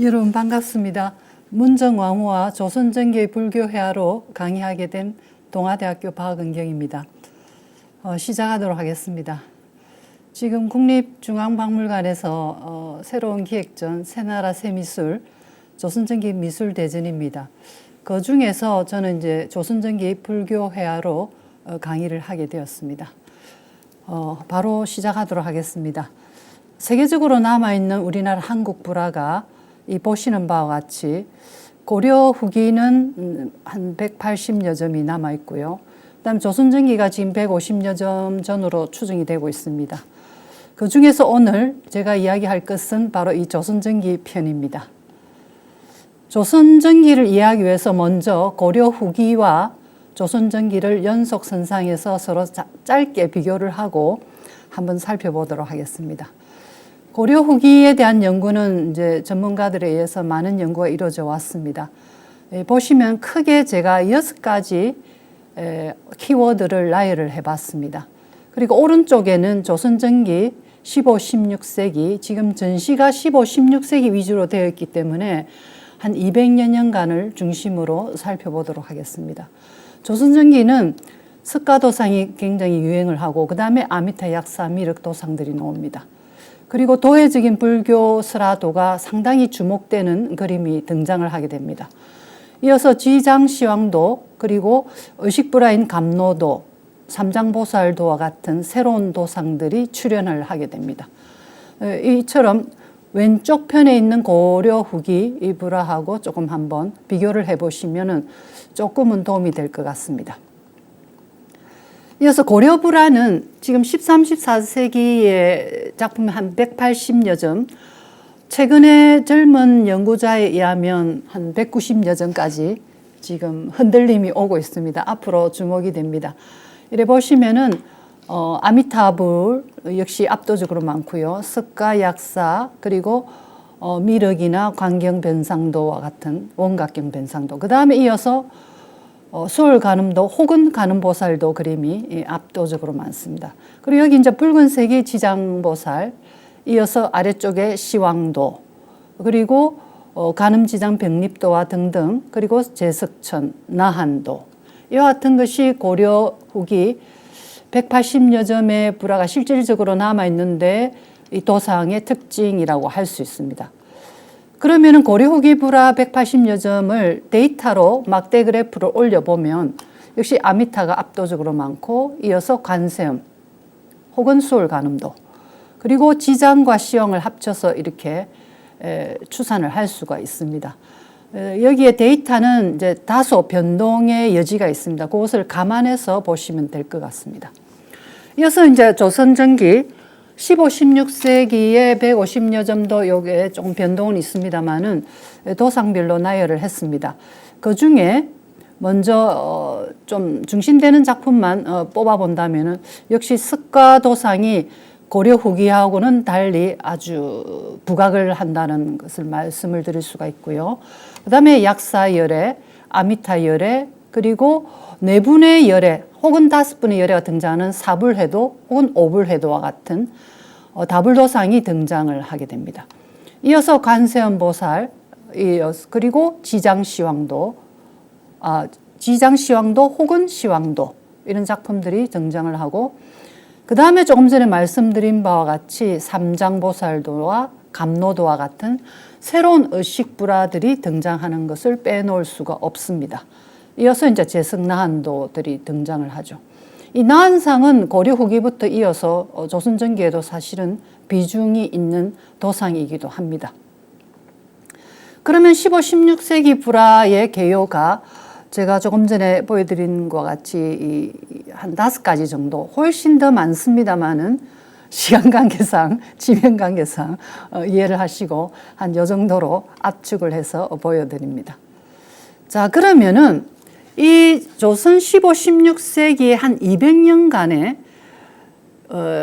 여러분 반갑습니다. 문정왕후와 조선전기의 불교회화로 강의하게 된 동아대학교 박은경입니다. 시작하도록 하겠습니다. 지금 국립중앙박물관에서 새로운 기획전 새나라 새미술 조선전기 미술대전입니다. 그 중에서 저는 이제 조선전기 불교회화로 강의를 하게 되었습니다. 바로 시작하도록 하겠습니다. 세계적으로 남아있는 우리나라 한국 불화가 이 보시는 바와 같이 고려 후기는 한 180여 점이 남아있고요. 그다음 조선전기가 지금 150여 점 전후로 추정이 되고 있습니다. 그 중에서 오늘 제가 이야기할 것은 바로 이 조선전기 편입니다. 조선전기를 이해하기 위해서 먼저 고려 후기와 조선전기를 연속선상에서 서로 짧게 비교를 하고 한번 살펴보도록 하겠습니다. 고려 후기에 대한 연구는 이제 전문가들에 의해서 많은 연구가 이루어져 왔습니다. 보시면 크게 제가 6가지 키워드를 나열을 해봤습니다. 그리고 오른쪽에는 조선전기 15, 16세기, 지금 전시가 15, 16세기 위주로 되어 있기 때문에 한 200여 년간을 중심으로 살펴보도록 하겠습니다. 조선전기는 석가도상이 굉장히 유행을 하고 그 다음에 아미타, 약사, 미륵 도상들이 나옵니다. 그리고 도회적인 불교 설화도가 상당히 주목되는 그림이 등장을 하게 됩니다. 이어서 지장시황도 그리고 의식불화인 감로도, 삼장보살도와 같은 새로운 도상들이 출현을 하게 됩니다. 이처럼 왼쪽 편에 있는 고려 후기 이 불화하고 조금 한번 비교를 해보시면 조금은 도움이 될 것 같습니다. 이어서 고려 불화는 지금 13, 14세기의 작품 한 180여 점, 최근에 젊은 연구자에 의하면 한 190여 점까지 지금 흔들림이 오고 있습니다. 앞으로 주목이 됩니다. 이래 보시면은 아미타불 역시 압도적으로 많고요. 석가, 약사, 그리고 미륵이나 광경변상도와 같은 원각경 변상도. 그 다음에 이어서 수월가늠도 혹은 가늠보살도 그림이 압도적으로 많습니다. 그리고 여기 이제 붉은색이 지장보살, 이어서 아래쪽에 시황도, 그리고 가늠지장 백립도와 등등, 그리고 제석천, 나한도. 이와 같은 것이 고려 후기 180여 점의 불화가 실질적으로 남아있는데 이 도상의 특징이라고 할 수 있습니다. 그러면은 고려 후기 불화 180여 점을 데이터로 막대 그래프를 올려보면 역시 아미타가 압도적으로 많고 이어서 관세음 혹은 수월가늠도 그리고 지장과 시황을 합쳐서 이렇게 추산을 할 수가 있습니다. 여기에 데이터는 이제 다소 변동의 여지가 있습니다. 그것을 감안해서 보시면 될 것 같습니다. 이어서 이제 조선전기 15, 16세기에 150여 점도 여기에 조금 변동은 있습니다만은 도상별로 나열을 했습니다. 그 중에 먼저 좀 중심되는 작품만 뽑아본다면은 역시 석가도상이 고려 후기하고는 달리 아주 부각을 한다는 것을 말씀을 드릴 수가 있고요. 그 다음에 약사열애, 아미타열애, 그리고 4분의 열애 혹은 5분의 열애가 등장하는 사불해도 혹은 오불해도와 같은 다불도상이 등장을 하게 됩니다. 이어서 관세음보살, 그리고 지장시황도, 지장시황도 혹은 시황도 이런 작품들이 등장을 하고 그 다음에 조금 전에 말씀드린 바와 같이 삼장보살도와 감로도와 같은 새로운 의식불화들이 등장하는 것을 빼놓을 수가 없습니다. 이어서 이제 제석나한도들이 등장을 하죠. 이 나한상은 고려 후기부터 이어서 조선전기에도 사실은 비중이 있는 도상이기도 합니다. 그러면 15, 16세기 불화의 개요가 제가 조금 전에 보여드린 것과 같이 한 5가지 정도 훨씬 더 많습니다만은 시간 관계상, 지면 관계상 이해를 하시고 한 요 정도로 압축을 해서 보여드립니다. 자, 그러면은 이 조선 15, 16세기의 한 200년간의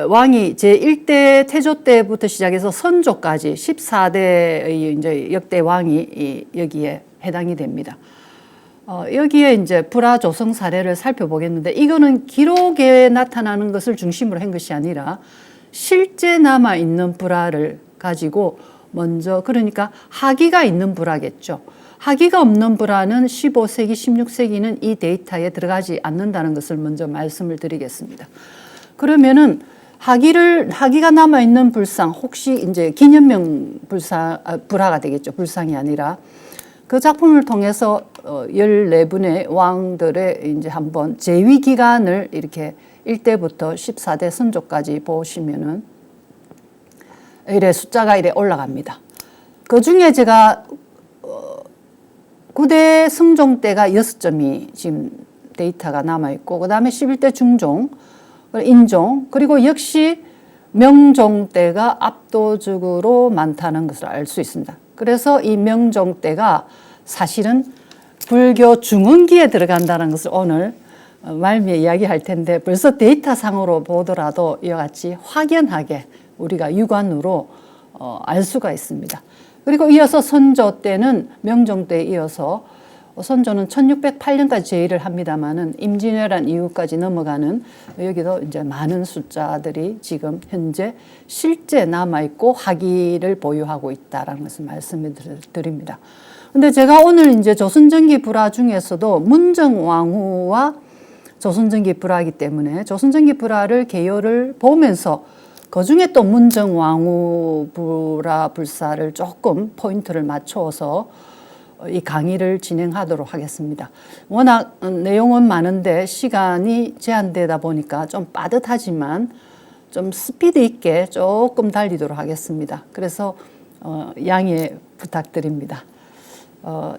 왕이 제1대 태조 때부터 시작해서 선조까지 14대의 이제 역대 왕이 여기에 해당이 됩니다. 여기에 이제 불화 조성 사례를 살펴보겠는데 이거는 기록에 나타나는 것을 중심으로 한 것이 아니라 실제 남아 있는 불화를 가지고 먼저 그러니까 하기가 있는 불화겠죠. 하기가 없는 불화는 15세기, 16세기는 이 데이터에 들어가지 않는다는 것을 먼저 말씀을 드리겠습니다. 그러면은 하기가 남아 있는 불상 혹시 이제 기념명 불화가 되겠죠. 불상이 아니라 그 작품을 통해서 14분의 왕들의 이제 한번 재위 기간을 이렇게 1대부터 14대 선조까지 보시면은 이래 숫자가 이래 올라갑니다. 그 중에 제가 9대 승종 때가 6점이 지금 데이터가 남아 있고 그다음에 11대 중종, 인종 그리고 역시 명종 때가 압도적으로 많다는 것을 알 수 있습니다. 그래서 이 명종 때가 사실은 불교 중흥기에 들어간다는 것을 오늘 말미에 이야기할 텐데 벌써 데이터상으로 보더라도 이와 같이 확연하게 우리가 육안으로 알 수가 있습니다. 그리고 이어서 선조 때는 명종 때에 이어서 선조는 1608년까지 제위를 합니다만은 임진왜란 이후까지 넘어가는 여기도 이제 많은 숫자들이 지금 현재 실제 남아있고 학위를 보유하고 있다라는 것을 말씀을 드립니다. 근데 제가 오늘 이제 조선전기 불화 중에서도 문정왕후와 조선전기 불화이기 때문에 조선전기 불화를 개요를 보면서 그 중에 또 문정왕후 불화 불사를 조금 포인트를 맞춰서 이 강의를 진행하도록 하겠습니다. 워낙 내용은 많은데 시간이 제한되다 보니까 좀 빠듯하지만 좀 스피드 있게 조금 달리도록 하겠습니다. 그래서 양해 부탁드립니다.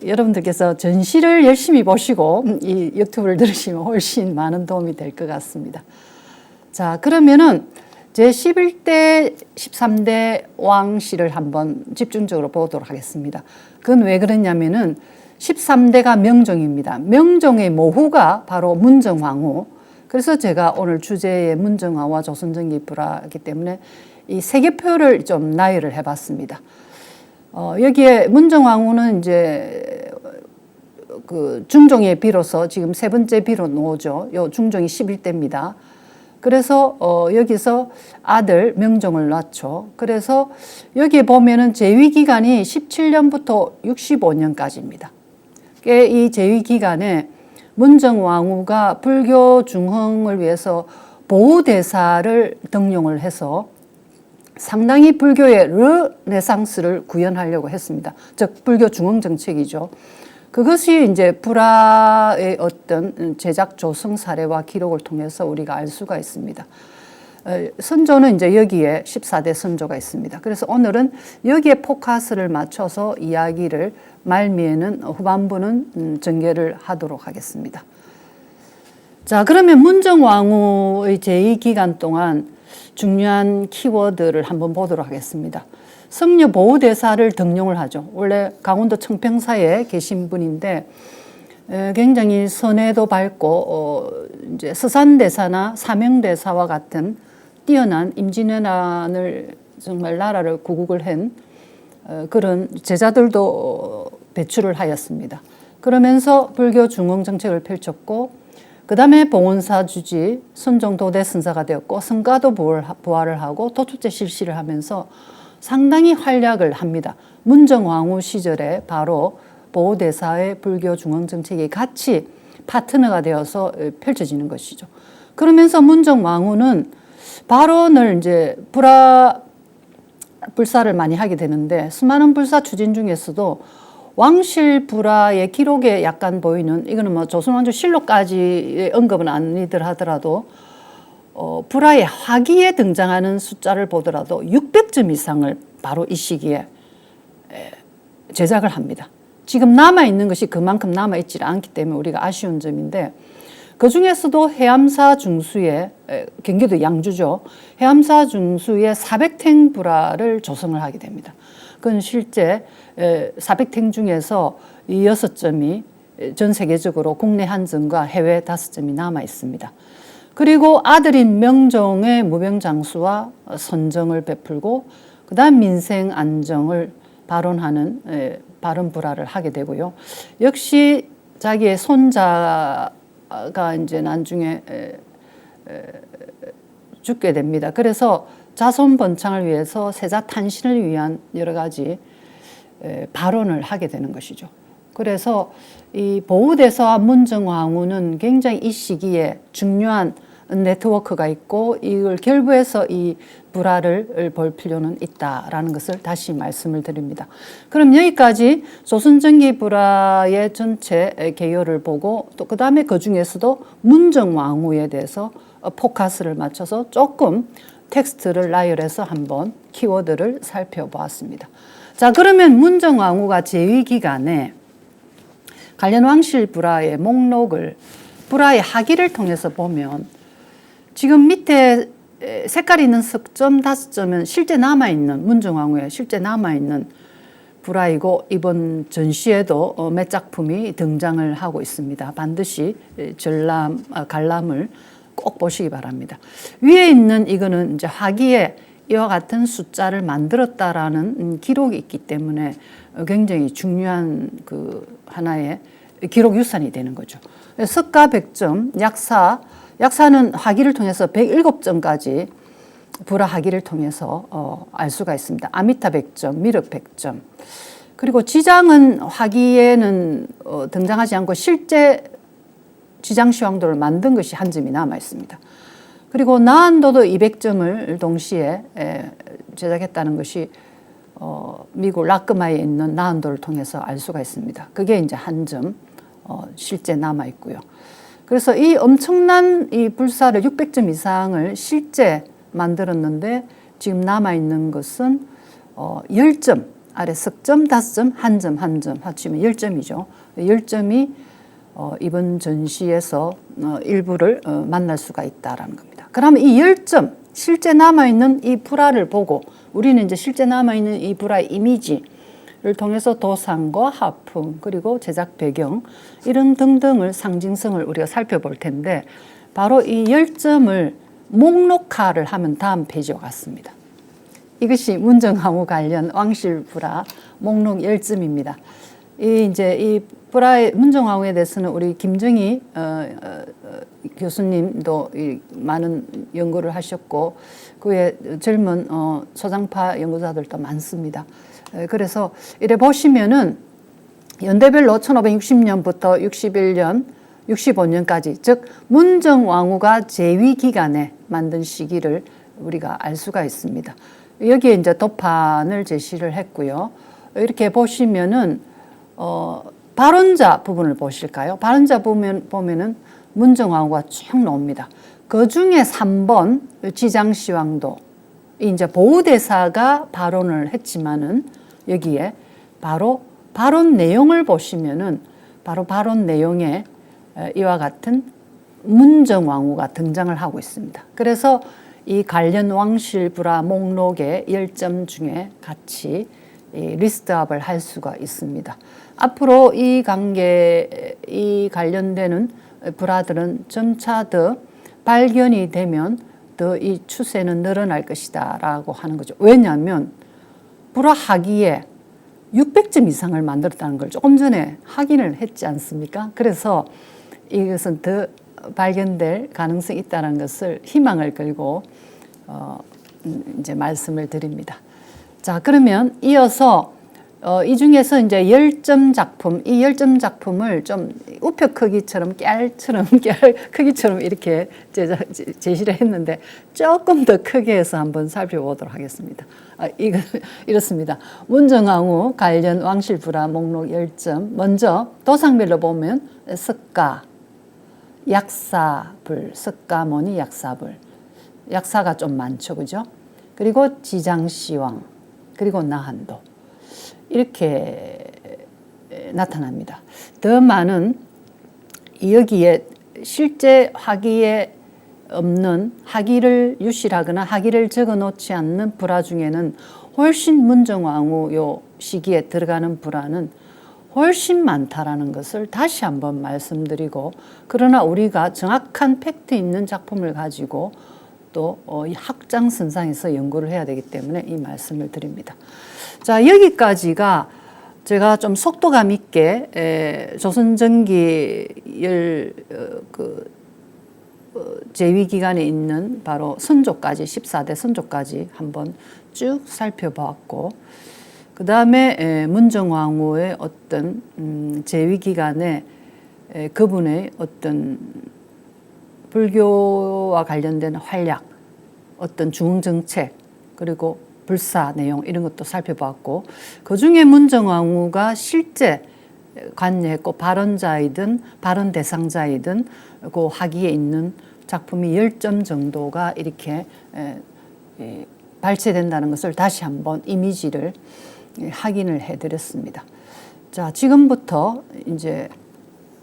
여러분들께서 전시를 열심히 보시고 이 유튜브를 들으시면 훨씬 많은 도움이 될 것 같습니다. 자, 그러면은 제 11대, 13대 왕실을 한번 집중적으로 보도록 하겠습니다. 그건 왜 그러냐면은 13대가 명종입니다. 명종의 모후가 바로 문정왕후. 그래서 제가 오늘 주제의 문정왕후와 조선전기 불화이기 때문에 이 세계표를 좀 나열을 해봤습니다. 여기에 문정왕후는 이제 그 중종에 비로소 지금 세 번째 비로 나오죠. 요 중종이 11대입니다. 그래서 여기서 아들 명종을 낳죠. 그래서 여기에 보면은 재위 기간이 17년부터 65년까지입니다. 이 재위 기간에 문정왕후가 불교 중흥을 위해서 보호대사를 등용을 해서 상당히 불교의 르네상스를 구현하려고 했습니다. 즉 불교 중흥 정책이죠. 그것이 이제 불화의 어떤 제작 조성 사례와 기록을 통해서 우리가 알 수가 있습니다. 선조는 이제 여기에 14대 선조가 있습니다. 그래서 오늘은 여기에 포커스를 맞춰서 이야기를 말미에는 후반부는 전개를 하도록 하겠습니다. 자, 그러면 문정왕후의 재위 기간 동안 중요한 키워드를 한번 보도록 하겠습니다. 성녀 보호대사를 등용을 하죠. 원래 강원도 청평사에 계신 분인데 굉장히 선해도 밝고 이제 서산대사나 사명대사와 같은 뛰어난 임진왜란을 정말 나라를 구국을 한 그런 제자들도 배출을 하였습니다. 그러면서 불교 중흥 정책을 펼쳤고 그 다음에 봉원사 주지 선종도대 선사가 되었고 성가도 부활을 하고 도축제 실시를 하면서 상당히 활약을 합니다. 문정왕후 시절에 바로 보호대사의 불교 중흥 정책이 같이 파트너가 되어서 펼쳐지는 것이죠. 그러면서 문정왕후는 발언을 이제 불사를 많이 하게 되는데 수많은 불사 추진 중에서도 왕실 불화의 기록에 약간 보이는 이거는 뭐 조선왕조 실록까지 언급은 아니들 하더라도 불화의 화기에 등장하는 숫자를 보더라도 600점 이상을 바로 이 시기에 제작을 합니다. 지금 남아있는 것이 그만큼 남아있지 않기 때문에 우리가 아쉬운 점인데 그 중에서도 해암사 중수의 경기도 양주죠. 해암사 중수의 400탱 불화를 조성을 하게 됩니다. 그건 실제 400탱 중에서 이 6점이 전 세계적으로 국내 한점과 해외 5점이 남아 있습니다. 그리고 아들인 명종의 무병장수와 선정을 베풀고 그 다음 민생 안정을 발언하는 발언 불화를 하게 되고요. 역시 자기의 손자가 이제 나중에 죽게 됩니다. 그래서 자손 번창을 위해서 세자 탄신을 위한 여러 가지 발언을 하게 되는 것이죠. 그래서 이 보우대사와 문정왕후는 굉장히 이 시기에 중요한 네트워크가 있고 이걸 결부해서 이 불화를 볼 필요는 있다라는 것을 다시 말씀을 드립니다. 그럼 여기까지 조선전기 불화의 전체 개요를 보고 또 그 다음에 그 중에서도 문정왕후에 대해서 포커스를 맞춰서 조금 텍스트를 나열해서 한번 키워드를 살펴보았습니다. 자, 그러면 문정왕후가 재위 기간에 관련 왕실 불화의 목록을 불화의 하기를 통해서 보면 지금 밑에 색깔이 있는 석점 5점은 실제 남아있는 문정왕후의 실제 남아있는 불화이고 이번 전시에도 몇 작품이 등장을 하고 있습니다. 반드시 관람을 꼭 보시기 바랍니다. 위에 있는 이거는 이제 화기에 이와 같은 숫자를 만들었다라는 기록이 있기 때문에 굉장히 중요한 그 하나의 기록 유산이 되는 거죠. 석가 100점, 약사는 화기를 통해서 107점까지 불화 화기를 통해서 알 수가 있습니다. 아미타 100점, 미륵 100점. 그리고 지장은 화기에는 등장하지 않고 실제 지장시황도를 만든 것이 한 점이 남아 있습니다. 그리고 나한도도 200점을 동시에 제작했다는 것이 미국 라크마에 있는 나한도를 통해서 알 수가 있습니다. 그게 이제 한 점 실제 남아 있고요. 그래서 이 엄청난 이 불사를 600점 이상을 실제 만들었는데 지금 남아 있는 것은 10점 아래 석점, 5점, 한 점, 한 점 합치면 10점이죠. 10점이 이번 전시에서 일부를 만날 수가 있다라는 겁니다. 그러면 이 10점 실제 남아있는 이 불화를 보고 우리는 이제 실제 남아있는 이 불화의 이미지를 통해서 도상과 하품 그리고 제작 배경 이런 등등을 상징성을 우리가 살펴볼 텐데 바로 이 10점을 목록화를 하면 다음 페이지와 같습니다. 이것이 문정왕후 관련 왕실 불화 목록 10점입니다. 이 불화의 문정왕후에 대해서는 우리 김정희 교수님도 많은 연구를 하셨고 그 외에 젊은 소장파 연구자들도 많습니다. 그래서 이래 보시면은 연대별로 1560년부터 61년, 65년까지 즉 문정왕후가 재위 기간에 만든 시기를 우리가 알 수가 있습니다. 여기에 이제 도판을 제시를 했고요. 이렇게 보시면은 발언자 부분을 보실까요? 발언자 보면은 문정왕후가 쭉 나옵니다. 그 중에 3번 지장시황도 이제 보우대사가 발언을 했지만은 여기에 바로 발언 내용을 보시면은 바로 발언 내용에 이와 같은 문정왕후가 등장을 하고 있습니다. 그래서 이 관련 왕실 불화 목록의 10점 중에 같이 리스트업을 할 수가 있습니다. 앞으로 이 관련되는 불화들은 점차 더 발견이 되면 더 이 추세는 늘어날 것이다 라고 하는 거죠. 왜냐하면 불화 하기에 600점 이상을 만들었다는 걸 조금 전에 확인을 했지 않습니까? 그래서 이것은 더 발견될 가능성이 있다는 것을 희망을 걸고 이제 말씀을 드립니다. 자, 그러면 이어서 이 중에서 이제 10점 작품, 이 10점 작품을 좀 우표 크기처럼 깨알 크기처럼 이렇게 제시를 했는데 조금 더 크게 해서 한번 살펴보도록 하겠습니다. 이렇습니다. 문정왕후 관련 왕실 불화 목록 10점. 먼저 도상별로 보면 석가, 약사불, 석가모니, 약사불. 약사가 좀 많죠, 그죠? 그리고 지장시황, 그리고 나한도. 이렇게 나타납니다. 더 많은 여기에 실제 화기에 없는 하기를 유실하거나 하기를 적어 놓지 않는 불화 중에는 훨씬 문정왕후 요 시기에 들어가는 불화는 훨씬 많다라는 것을 다시 한번 말씀드리고 그러나 우리가 정확한 팩트 있는 작품을 가지고 또 학장선상에서 연구를 해야 되기 때문에 이 말씀을 드립니다. 자, 여기까지가 제가 좀 속도감 있게 조선전기 제위 기간에 있는 바로 선조까지 14대 선조까지 한번 쭉 살펴보았고, 그 다음에 문정왕후의 어떤 제위 기간에 그분의 어떤 불교와 관련된 활약, 어떤 중흥정책, 그리고 불사 내용 이런 것도 살펴보았고, 그 중에 문정왕후가 실제 관여했고 발언자이든 발언 대상자이든 그 학위에 있는 작품이 10점 정도가 이렇게 발췌된다는 것을 다시 한번 이미지를 확인을 해드렸습니다. 자, 지금부터 이제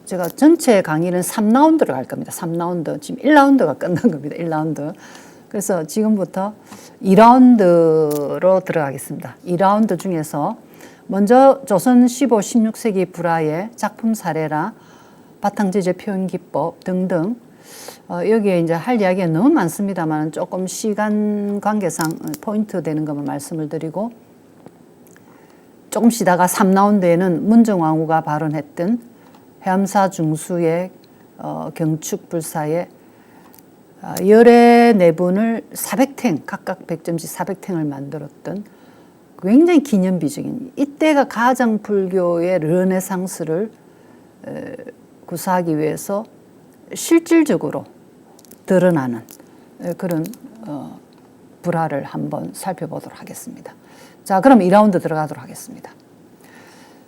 제가 전체 강의는 3라운드로 갈 겁니다. 3라운드. 지금 1라운드가 끝난 겁니다. 1라운드. 그래서 지금부터 2라운드로 들어가겠습니다. 2라운드 중에서 먼저 조선 15, 16세기 불화의 작품 사례라 바탕제재 표현기법 등등 여기에 이제 할 이야기가 너무 많습니다만 조금 시간 관계상 포인트 되는 것만 말씀을 드리고, 조금 쉬다가 3라운드에는 문정왕후가 발언했던 해암사 중수의 경축 불사의 열의 내분을 400탱, 각각 100점씩 400탱을 만들었던 굉장히 기념비적인, 이때가 가장 불교의 르네상스를 구사하기 위해서 실질적으로 드러나는 그런 불화를 한번 살펴보도록 하겠습니다. 자, 그럼 2라운드 들어가도록 하겠습니다.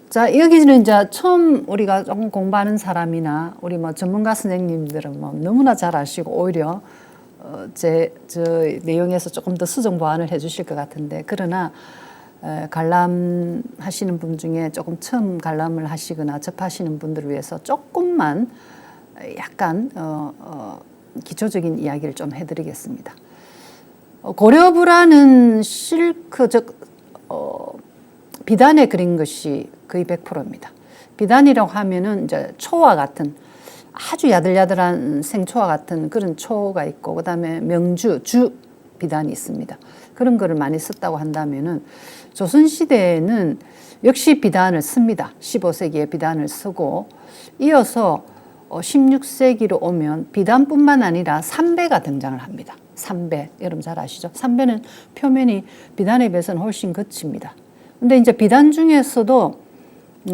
자, 여기는 이제 처음 우리가 조금 공부하는 사람이나 우리 뭐 전문가 선생님들은 뭐 너무나 잘 아시고 오히려 저 내용에서 조금 더 수정 보완을 해 주실 것 같은데, 그러나 관람하시는 분 중에 조금 처음 관람을 하시거나 접하시는 분들을 위해서 조금만 약간 기초적인 이야기를 좀 해드리겠습니다. 고려불화는 실크, 즉 비단에 그린 것이 거의 100%입니다. 비단이라고 하면은 이제 초와 같은 아주 야들야들한 생초와 같은 그런 초가 있고, 그 다음에 명주, 주 비단이 있습니다. 그런 거를 많이 썼다고 한다면은 조선시대에는 역시 비단을 씁니다. 15세기에 비단을 쓰고, 이어서 16세기로 오면 비단뿐만 아니라 삼배가 등장을 합니다. 삼배, 여러분 잘 아시죠? 삼배는 표면이 비단에 비해서는 훨씬 거칩니다. 근데 이제 비단 중에서도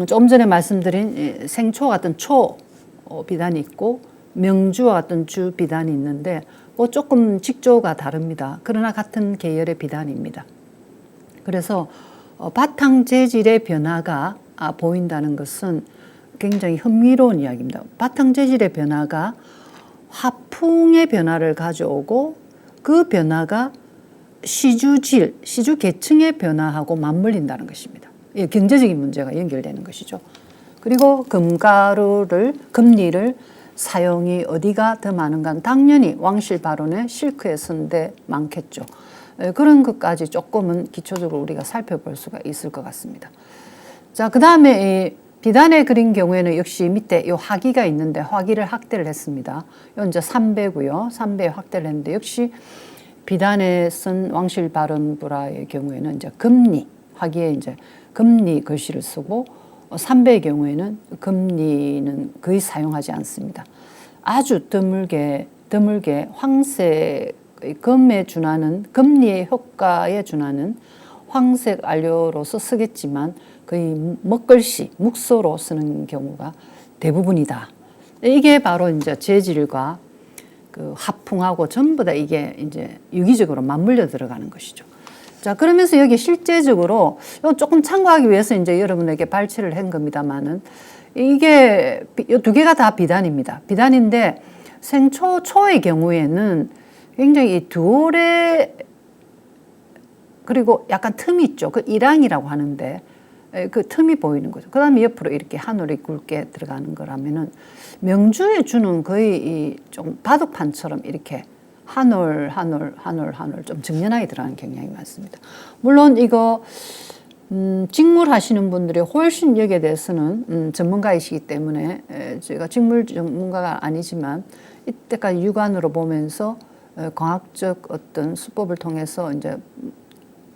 좀 전에 말씀드린 생초 같은 초 비단이 있고, 명주와 같은 주 비단이 있는데 조금 직조가 다릅니다. 그러나 같은 계열의 비단입니다. 그래서 바탕 재질의 변화가 보인다는 것은 굉장히 흥미로운 이야기입니다. 바탕 재질의 변화가 화풍의 변화를 가져오고, 그 변화가 시주질, 시주 계층의 변화하고 맞물린다는 것입니다. 경제적인 문제가 연결되는 것이죠. 그리고 금리를 사용이 어디가 더 많은가? 당연히 왕실 발언의 실크에 쓴데 많겠죠. 그런 것까지 조금은 기초적으로 우리가 살펴볼 수가 있을 것 같습니다. 자, 그 다음에 비단에 그린 경우에는 역시 밑에 이 화기가 있는데 화기를 확대를 했습니다. 이 이제 3배고요. 3배 확대를 했는데 역시 비단에 쓴 왕실 발언 불화의 경우에는 이제 금리, 화기에 이제 금리 글씨를 쓰고, 3배의 경우에는 금리는 거의 사용하지 않습니다. 아주 드물게 황색, 금에 준하는, 금리의 효과에 준하는 황색 안료로서 쓰겠지만 거의 먹글씨, 묵소로 쓰는 경우가 대부분이다. 이게 바로 이제 재질과 그 화풍하고 전부 다 이게 이제 유기적으로 맞물려 들어가는 것이죠. 자, 그러면서 여기 실제적으로 조금 참고하기 위해서 이제 여러분에게 발췌를 한 겁니다만은, 이게 이 두 개가 다 비단입니다. 비단인데 생초, 초의 경우에는 굉장히 이 두올의 그리고 약간 틈이 있죠. 그 일항이라고 하는데 그 틈이 보이는 거죠. 그 다음에 옆으로 이렇게 한올이 굵게 들어가는 거라면은 명주에 주는 거의 좀 바둑판처럼 이렇게 한올 좀 정연하게 들어가는 경향이 많습니다. 물론 이거 직물 하시는 분들이 훨씬 여기에 대해서는 전문가이시기 때문에 제가 직물 전문가가 아니지만 이때까지 육안으로 보면서 과학적 어떤 수법을 통해서 이제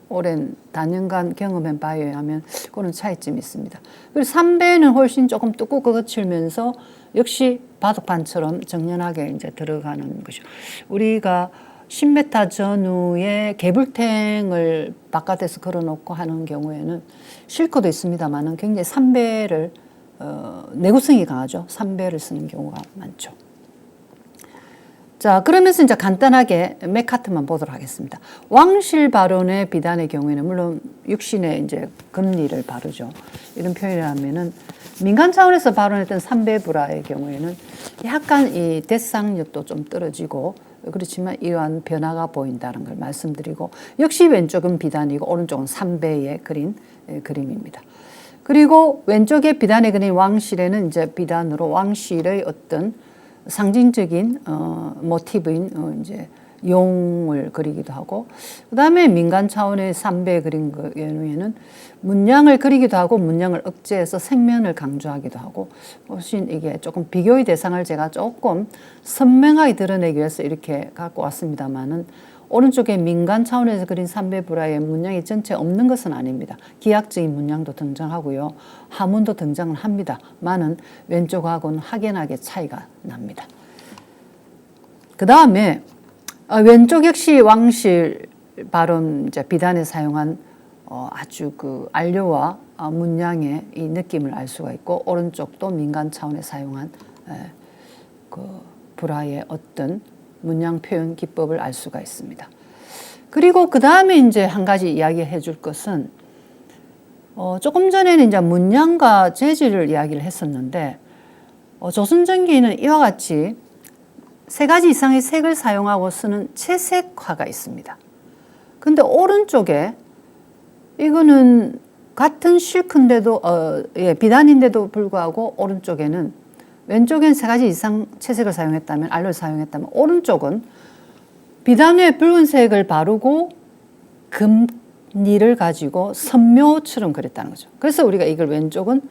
오랜 단연간 경험한 바에 의하면 그런 차이점이 있습니다. 그리고 3배는 훨씬 조금 두껍고 거칠면서 역시 바둑판처럼 정연하게 이제 들어가는 것이죠. 우리가 10m 전후에 개불탱을 바깥에서 걸어놓고 하는 경우에는 실크도 있습니다만은 굉장히 3배를 내구성이 강하죠. 3배를 쓰는 경우가 많죠. 자, 그러면서 이제 간단하게 맥카트만 보도록 하겠습니다. 왕실 발언의 비단의 경우에는 물론 육신의 이제 금리를 바르죠. 이런 표현을 하면은 민간 차원에서 발언했던 삼배불화의 경우에는 약간 이 대상력도 좀 떨어지고 그렇지만 이러한 변화가 보인다는 걸 말씀드리고 역시 왼쪽은 비단이고 오른쪽은 삼배에 그린 그림입니다. 그리고 왼쪽에 비단에 그린 왕실에는 이제 비단으로 왕실의 어떤 상징적인 모티브인 이제 용을 그리기도 하고 그다음에 민간 차원의 삼배 그린 경우에는 문양을 그리기도 하고 문양을 억제해서 생면을 강조하기도 하고 훨씬 이게 조금 비교의 대상을 제가 조금 선명하게 드러내기 위해서 이렇게 갖고 왔습니다만은 오른쪽에 민간 차원에서 그린 삼배불화의 문양이 전체 없는 것은 아닙니다. 기하학적인 문양도 등장하고요. 하문도 등장을 합니다만은 왼쪽하고는 확연하게 차이가 납니다. 그 다음에 왼쪽 역시 왕실 발언 이제 비단에 사용한 아주 그 안료와 문양의 이 느낌을 알 수가 있고 오른쪽도 민간 차원에 사용한 그 불화의 어떤 문양 표현 기법을 알 수가 있습니다. 그리고 그 다음에 이제 한 가지 이야기해 줄 것은 조금 전에는 이제 문양과 재질을 이야기를 했었는데 조선전기에는 이와 같이 3가지 이상의 색을 사용하고 쓰는 채색화가 있습니다. 근데 오른쪽에 이거는 같은 실크인데도 비단인데도 불구하고 오른쪽에는 왼쪽엔 3가지 이상 채색을 사용했다면 알료를 사용했다면 오른쪽은 비단 위에 붉은색을 바르고 금리를 가지고 선묘처럼 그렸다는 거죠. 그래서 우리가 이걸 왼쪽은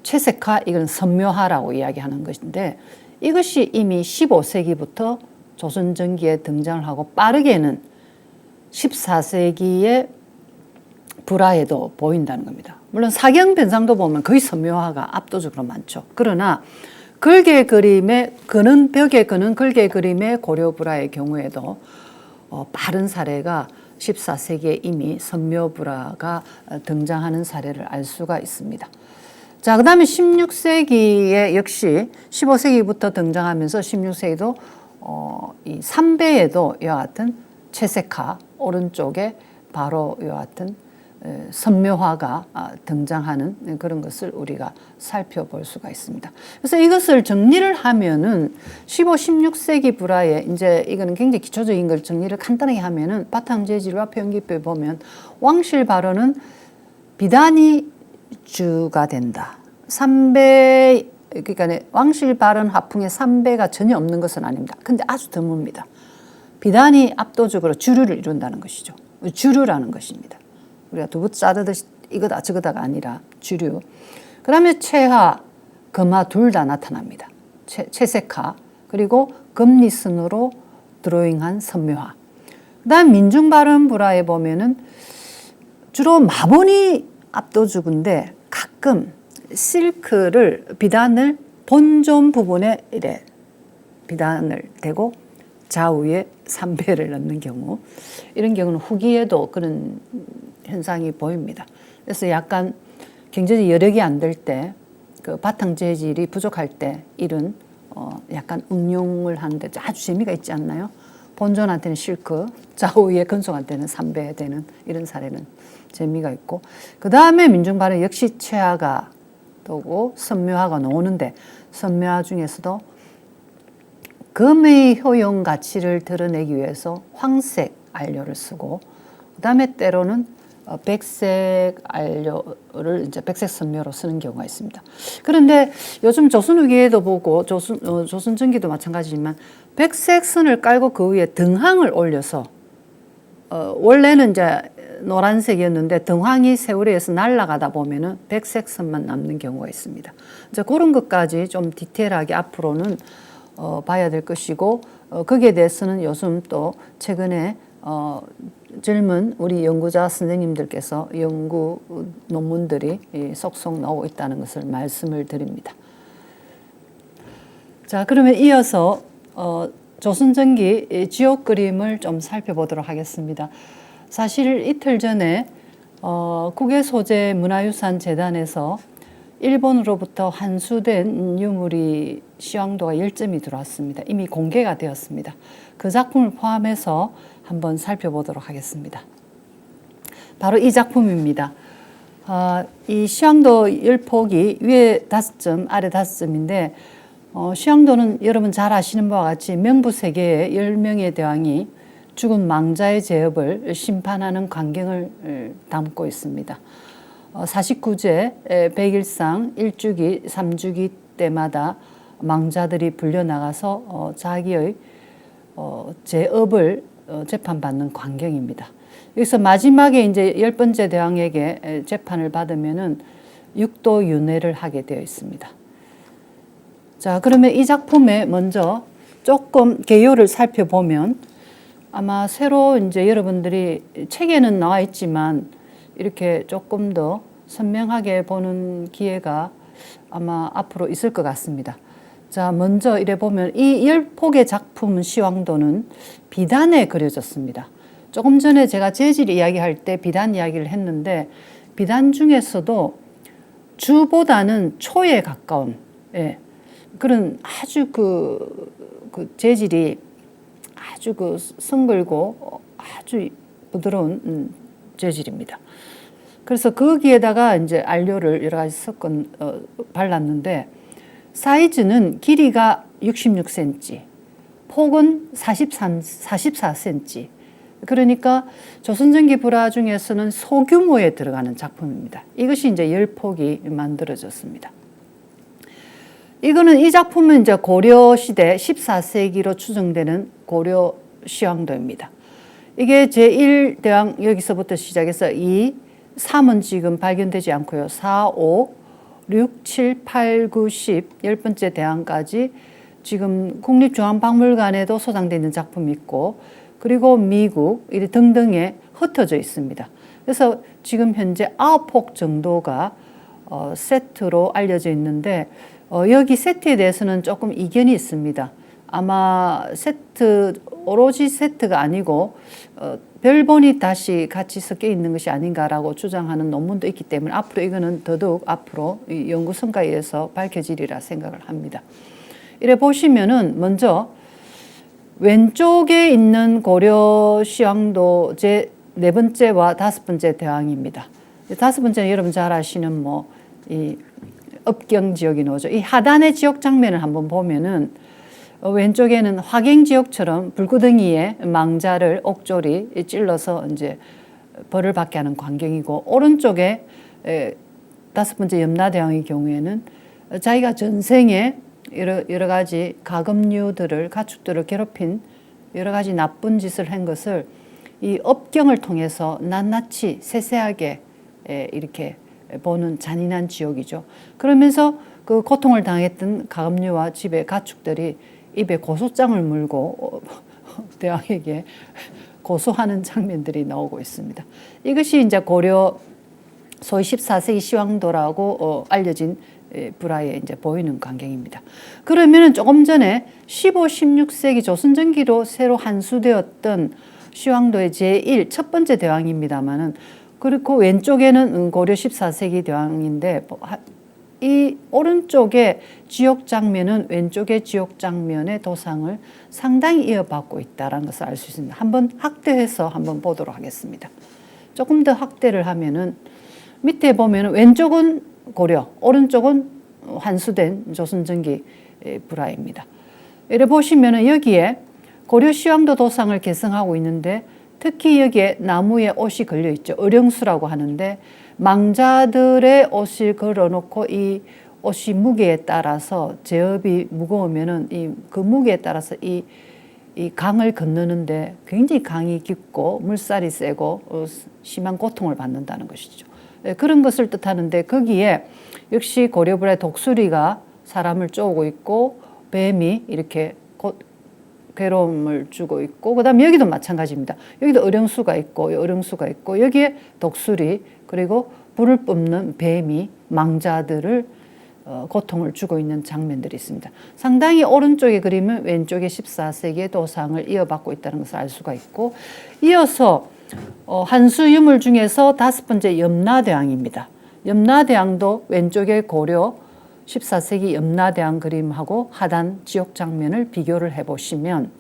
채색화, 이건 선묘화라고 이야기하는 것인데 이것이 이미 15세기부터 조선전기에 등장을 하고 빠르게는 14세기의 불화에도 보인다는 겁니다. 물론 사경변상도 보면 거의 선묘화가 압도적으로 많죠. 그러나 글개 그림의 그는 벽에 그는 글개 그림의 고려 불화의 경우에도 빠른 사례가 14세기에 이미 선묘불화가 등장하는 사례를 알 수가 있습니다. 자, 그 다음에 16세기에 역시 15세기부터 등장하면서 16세기도 이 삼배에도 이와 같은 채색화, 오른쪽에 바로 이와 같은 선묘화가 등장하는 그런 것을 우리가 살펴볼 수가 있습니다. 그래서 이것을 정리를 하면은 15, 16세기 불화에 이제 이거는 굉장히 기초적인 걸 정리를 간단하게 하면은 바탕 재질과 표현 기법에 보면 왕실 발언은 비단이 주가 된다. 삼배 그러니까 왕실 발언 화풍에 삼배가 전혀 없는 것은 아닙니다. 근데 아주 드뭅니다. 비단이 압도적으로 주류를 이룬다는 것이죠. 주류라는 것입니다. 우리가 두부 짜듯이 이거다 저거다가 아니라 주류. 그 다음에 채화, 금화 둘 다 나타납니다. 채색화 그리고 금리선으로 드로잉한 선묘화. 그 다음 민중발언 불화에 보면은 주로 마본이 압도적인데 가끔 실크를 비단을 본존 부분에 이래 비단을 대고 좌우에 삼배를 넣는 경우 이런 경우는 후기에도 그런 현상이 보입니다. 그래서 약간 경제적 여력이 안 될 때 그 바탕 재질이 부족할 때 이런 약간 응용을 하는데 아주 재미가 있지 않나요? 본존한테는 실크, 좌우에 건속한테는 삼배 되는 이런 사례는 재미가 있고 그 다음에 민중발언 역시 채화가 또고 선묘화가 나오는데 선묘화 중에서도 금의 효용 가치를 드러내기 위해서 황색 안료를 쓰고 그다음에 때로는 백색 안료를 이제 백색 선묘로 쓰는 경우가 있습니다. 그런데 요즘 조선 후기에도 보고 조선 전기도 마찬가지지만 백색 선을 깔고 그 위에 등황을 올려서 원래는 이제 노란색이었는데 등황이 세월에 의해서 날아가다 보면은 백색 선만 남는 경우가 있습니다. 이제 그런 것까지 좀 디테일하게 앞으로는 봐야 될 것이고 거기에 대해서는 요즘 또 최근에 젊은 우리 연구자 선생님들께서 연구 논문들이 속속 나오고 있다는 것을 말씀을 드립니다. 자, 그러면 이어서 조선전기 지옥 그림을 좀 살펴보도록 하겠습니다. 사실 이틀 전에 국외소재문화유산재단에서 일본으로부터 환수된 유물이 시황도가 10점이 들어왔습니다. 이미 공개가 되었습니다. 그 작품을 포함해서 한번 살펴보도록 하겠습니다. 바로 이 작품입니다. 이 시황도 10폭이 위에 5점, 아래 5점인데 시황도는 여러분 잘 아시는 바와 같이 명부세계의 10명의 대왕이 죽은 망자의 제업을 심판하는 광경을 담고 있습니다. 49제 100일상 1주기, 3주기 때마다 망자들이 불려나가서 자기의 제업을 재판받는 광경입니다. 여기서 마지막에 이제 10번째 대왕에게 재판을 받으면은 육도 윤회를 하게 되어 있습니다. 자, 그러면 이 작품에 먼저 조금 개요를 살펴보면 아마 새로 이제 여러분들이 책에는 나와 있지만 이렇게 조금 더 선명하게 보는 기회가 아마 앞으로 있을 것 같습니다. 자, 먼저 이래 보면 이 10폭의 작품 시황도는 비단에 그려졌습니다. 조금 전에 제가 재질 이야기할 때 비단 이야기를 했는데 비단 중에서도 주보다는 초에 가까운 그런 아주 그 재질이 아주 성글고 아주 부드러운 재질입니다. 그래서 거기에다가 이제 안료를 여러 가지 섞어 발랐는데 사이즈는 길이가 66cm, 폭은 44cm. 그러니까 조선전기 불화 중에서는 소규모에 들어가는 작품입니다. 이것이 이제 10폭이 만들어졌습니다. 이 작품은 이제 고려 시대 14세기로 추정되는 고려 시황도입니다. 이게 제1대왕 여기서부터 시작해서 2, 3은 지금 발견되지 않고요. 4, 5, 6, 7, 8, 9, 10, 10번째 대왕까지 지금 국립중앙박물관에도 소장되어 있는 작품이 있고 그리고 미국 등등에 흩어져 있습니다. 그래서 지금 현재 9폭 정도가 세트로 알려져 있는데 여기 세트에 대해서는 조금 이견이 있습니다. 아마 오로지 세트가 아니고 별본이 다시 같이 섞여 있는 것이 아닌가라고 주장하는 논문도 있기 때문에 앞으로 이거는 더더욱 앞으로 연구 성과에 의해서 밝혀지리라 생각을 합니다. 이래 보시면은 먼저 왼쪽에 있는 고려 시황도 제 4번째와 5번째 대왕입니다. 5번째는 여러분 잘 아시는 이 업경 지역이 나오죠. 이 하단의 지역 장면을 한번 보면은 왼쪽에는 화갱지옥처럼 불구덩이에 망자를 옥졸이 찔러서 이제 벌을 받게 하는 광경이고 오른쪽에 5번째 염라대왕의 경우에는 자기가 전생에 여러 가지 가금류들을 가축들을 괴롭힌 여러 가지 나쁜 짓을 한 것을 이 업경을 통해서 낱낱이 세세하게 이렇게 보는 잔인한 지옥이죠. 그러면서 그 고통을 당했던 가금류와 집의 가축들이 입에 고소장을 물고 대왕에게 고소하는 장면들이 나오고 있습니다. 이것이 이제 고려 소위 14세기 시황도라고 알려진 불화에 이제 보이는 광경입니다. 그러면은 조금 전에 15, 16세기 조선전기로 새로 한수되었던 시황도의 제1 첫 번째 대왕입니다만은 그리고 왼쪽에는 고려 14세기 대왕인데 이 오른쪽의 지옥 장면은 왼쪽의 지옥 장면의 도상을 상당히 이어받고 있다는 것을 알 수 있습니다. 한번 확대해서 한번 보도록 하겠습니다. 조금 더 확대를 하면은 밑에 보면 왼쪽은 고려, 오른쪽은 환수된 조선전기 불화입니다. 이래 보시면은 여기에 고려 시황도 도상을 개성하고 있는데 특히 여기에 나무에 옷이 걸려 있죠. 어령수라고 하는데 망자들의 옷을 걸어놓고 이 옷이 무게에 따라서 제업이 무거우면은 그 무게에 따라서 이 강을 건너는데 굉장히 강이 깊고 물살이 세고 심한 고통을 받는다는 것이죠. 그런 것을 뜻하는데 거기에 역시 고려불의 독수리가 사람을 쪼고 있고 뱀이 이렇게 괴로움을 주고 있고, 그다음에 여기도 마찬가지입니다. 여기도 어령수가 있고 어령수가 있고 여기에 독수리 그리고 불을 뿜는 뱀이 망자들을 고통을 주고 있는 장면들이 있습니다. 상당히 오른쪽의 그림은 왼쪽의 14세기의 도상을 이어받고 있다는 것을 알 수가 있고, 이어서 한수 유물 중에서 5번째 염라대왕입니다. 염라대왕도 왼쪽의 고려 14세기 염라대왕 그림하고 하단 지옥 장면을 비교를 해보시면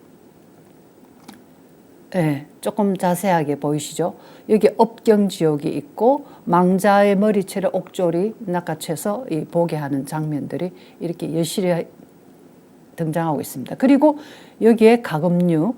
조금 자세하게 보이시죠? 여기 업경지옥이 있고 망자의 머리채를 옥졸이 낚아채서 보게 하는 장면들이 이렇게 여실히 등장하고 있습니다. 그리고 여기에 가금류,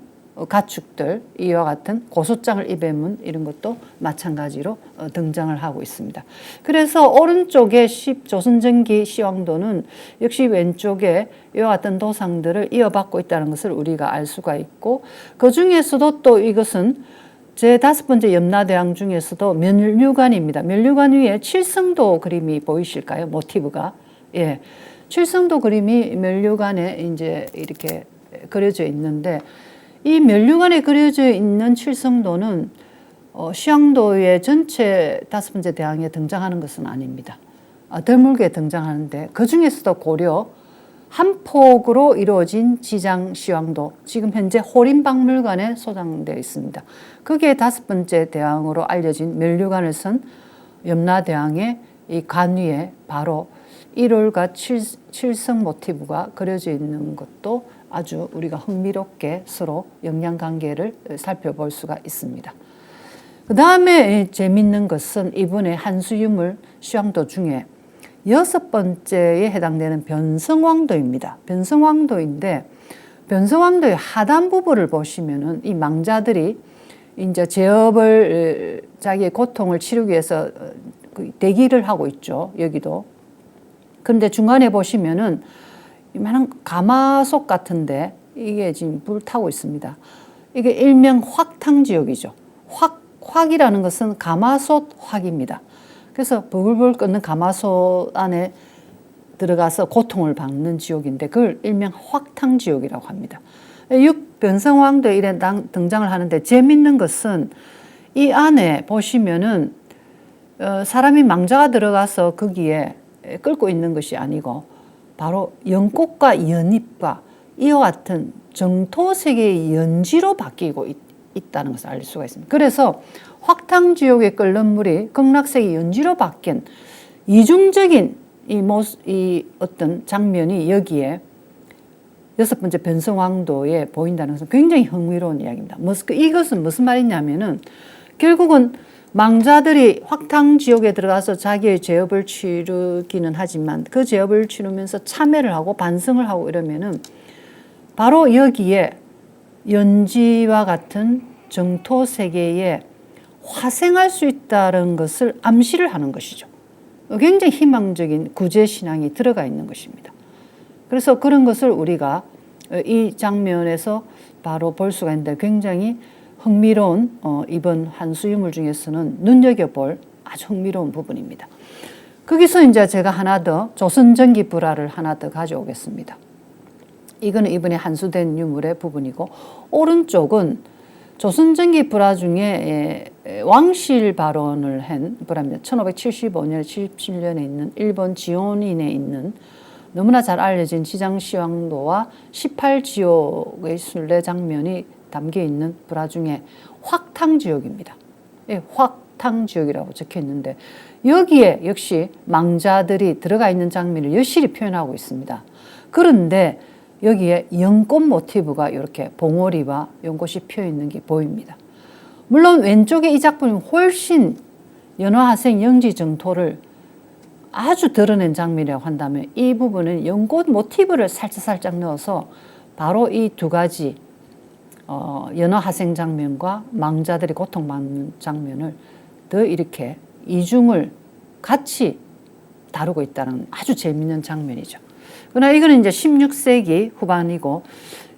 가축들, 이와 같은 고소장을 입에 문 이런 것도 마찬가지로 등장을 하고 있습니다. 그래서 오른쪽에 조선전기 시황도는 역시 왼쪽에 이와 같은 도상들을 이어받고 있다는 것을 우리가 알 수가 있고, 그 중에서도 또 이것은 제 5번째 염라대왕 중에서도 면류관입니다. 면류관 위에 칠성도 그림이 보이실까요? 모티브가. 예. 칠성도 그림이 면류관에 이제 이렇게 그려져 있는데, 이 면류관에 그려져 있는 칠성도는 시황도의 전체 5번째 대왕에 등장하는 것은 아닙니다. 드물게 등장하는데, 그 중에서도 고려 한 폭으로 이루어진 지장 시황도, 지금 현재 호림박물관에 소장되어 있습니다. 그게 5번째 대왕으로 알려진 면류관을 쓴 염라대왕의 이 관 위에 바로 1월과 칠성 모티브가 그려져 있는 것도 아주 우리가 흥미롭게 서로 영향관계를 살펴볼 수가 있습니다. 그 다음에 재밌는 것은 이번에 한수유물 시황도 중에 6번째에 해당되는 변성왕도입니다. 변성왕도인데, 변성왕도의 하단 부분을 보시면은 이 망자들이 이제 제업을 자기의 고통을 치르기 위해서 대기를 하고 있죠. 여기도. 그런데 중간에 보시면은 이만한 가마솥 같은데 이게 지금 불 타고 있습니다. 이게 일명 확탕지옥이죠. 확이라는 것은 가마솥 확입니다. 그래서 부글부글 끓는 가마솥 안에 들어가서 고통을 받는 지옥인데 그걸 일명 확탕지옥이라고 합니다. 변성왕도에 이래 등장을 하는데, 재밌는 것은 이 안에 보시면은 사람이 망자가 들어가서 거기에 끓고 있는 것이 아니고 바로 연꽃과 연잎과 이와 같은 정토색의 연지로 바뀌고 있다는 것을 알 수가 있습니다. 그래서 확탕지옥에 끓는 물이 극락색의 연지로 바뀐 이중적인 이 어떤 장면이 여기에 6번째 변성왕도에 보인다는 것은 굉장히 흥미로운 이야기입니다. 이것은 무슨 말이냐면은 결국은 망자들이 확탕지옥에 들어가서 자기의 죄업을 치르기는 하지만 그 죄업을 치르면서 참회를 하고 반성을 하고 이러면은 바로 여기에 연지와 같은 정토 세계에 화생할 수 있다는 것을 암시를 하는 것이죠. 굉장히 희망적인 구제신앙이 들어가 있는 것입니다. 그래서 그런 것을 우리가 이 장면에서 바로 볼 수가 있는데 굉장히 흥미로운 이번 한수유물 중에서는 눈여겨볼 아주 흥미로운 부분입니다. 거기서 이제 제가 하나 더 조선전기 불화를 하나 더 가져오겠습니다. 이거는 이번에 한수된 유물의 부분이고, 오른쪽은 조선전기 불화 중에 왕실 발원을 한 불화입니다. 1575년, 77년에 있는 일본 지온인에 있는 너무나 잘 알려진 지장시황도와 18지옥의 순례 장면이 담겨 있는 불화 중에 확탕지옥입니다. 확탕지옥이라고 적혀 있는데 여기에 역시 망자들이 들어가 있는 장면을 여실히 표현하고 있습니다. 그런데 여기에 연꽃 모티브가 이렇게 봉오리와 연꽃이 피어 있는 게 보입니다. 물론 왼쪽에 이 작품이 훨씬 연화하생 영지정토를 아주 드러낸 장면이라고 한다면 이 부분은 연꽃 모티브를 살짝 넣어서 바로 이 두 가지 연화하생 장면과 망자들이 고통받는 장면을 더 이렇게 이중을 같이 다루고 있다는 아주 재미있는 장면이죠. 그러나 이거는 이제 16세기 후반이고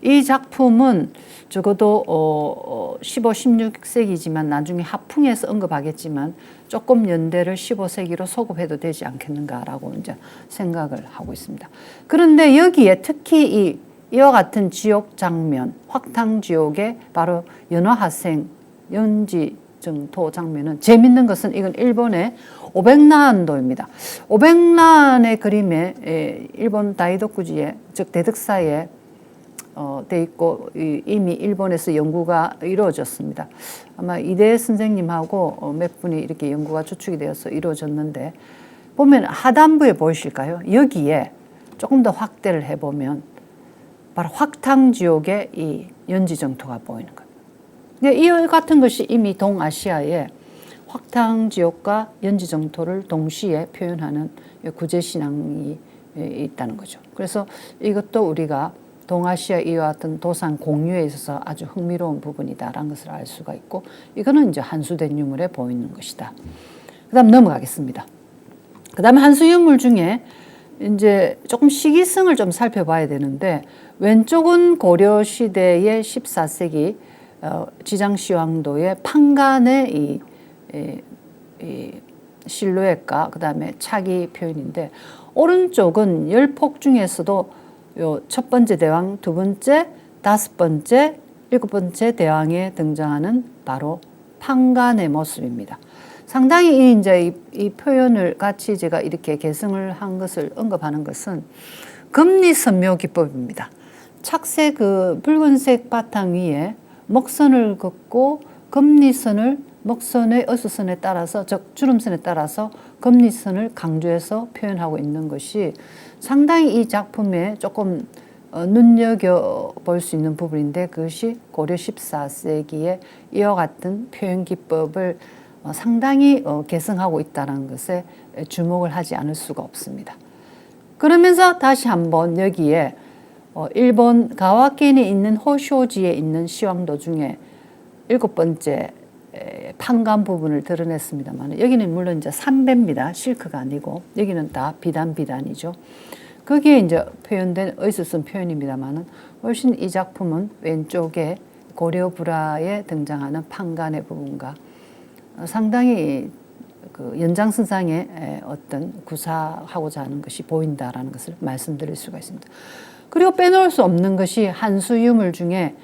이 작품은 적어도 15, 16세기지만 나중에 하풍에서 언급하겠지만 조금 연대를 15세기로 소급해도 되지 않겠는가라고 이제 생각을 하고 있습니다. 그런데 여기에 특히 이 이와 같은 지옥 장면, 확탕지옥의 바로 연화하생, 연지정토 장면은 재밌는 것은 이건 일본의 오백란도입니다. 오백란의 그림에 일본 다이도쿠지에 즉 대덕사에 돼 있고 이미 일본에서 연구가 이루어졌습니다. 아마 이대 선생님하고 몇 분이 이렇게 연구가 추측이 되어서 이루어졌는데 보면 하단부에 보이실까요? 여기에 조금 더 확대를 해보면 바로 확탕지옥의 이 연지정토가 보이는 겁니다. 이 같은 것이 이미 동아시아에 확탕지옥과 연지정토를 동시에 표현하는 구제신앙이 있다는 거죠. 그래서 이것도 우리가 동아시아 이와 같은 도산 공유에 있어서 아주 흥미로운 부분이다라는 것을 알 수가 있고 이거는 이제 한수된 유물에 보이는 것이다. 그 다음 넘어가겠습니다. 그 다음에 한수 유물 중에 이제 조금 시기성을 좀 살펴봐야 되는데 왼쪽은 고려 시대의 14세기 지장시황도의 판간의 이 실루엣과 그 다음에 차기 표현인데 오른쪽은 열폭 중에서도 요 첫 번째 대왕, 두 번째, 다섯 번째, 일곱 번째 대왕에 등장하는 바로 판간의 모습입니다. 상당히 이제 이 표현을 같이 제가 이렇게 개성을 한 것을 언급하는 것은 금리선묘 기법입니다. 착색 그 붉은색 바탕 위에 먹선을 긋고 금리선을 먹선의 어수선에 따라서 즉 주름선에 따라서 금리선을 강조해서 표현하고 있는 것이 상당히 이 작품에 조금 눈여겨볼 수 있는 부분인데 그것이 고려 14세기의 이와 같은 표현 기법을 상당히 개성하고 있다는 것에 주목을 하지 않을 수가 없습니다. 그러면서 다시 한번 여기에 일본 가와켄에 있는 호쇼지에 있는 시황도 중에 일곱 번째 판간 부분을 드러냈습니다만 여기는 물론 이제 삼배입니다. 실크가 아니고 여기는 다 비단이죠. 거기에 이제 표현된 의수선 표현입니다만은 훨씬 이 작품은 왼쪽에 고려 불화에 등장하는 판간의 부분과 상당히 그 연장선상의 어떤 구사하고자 하는 것이 보인다라는 것을 말씀드릴 수가 있습니다. 그리고 빼놓을 수 없는 것이 한수 유물 중에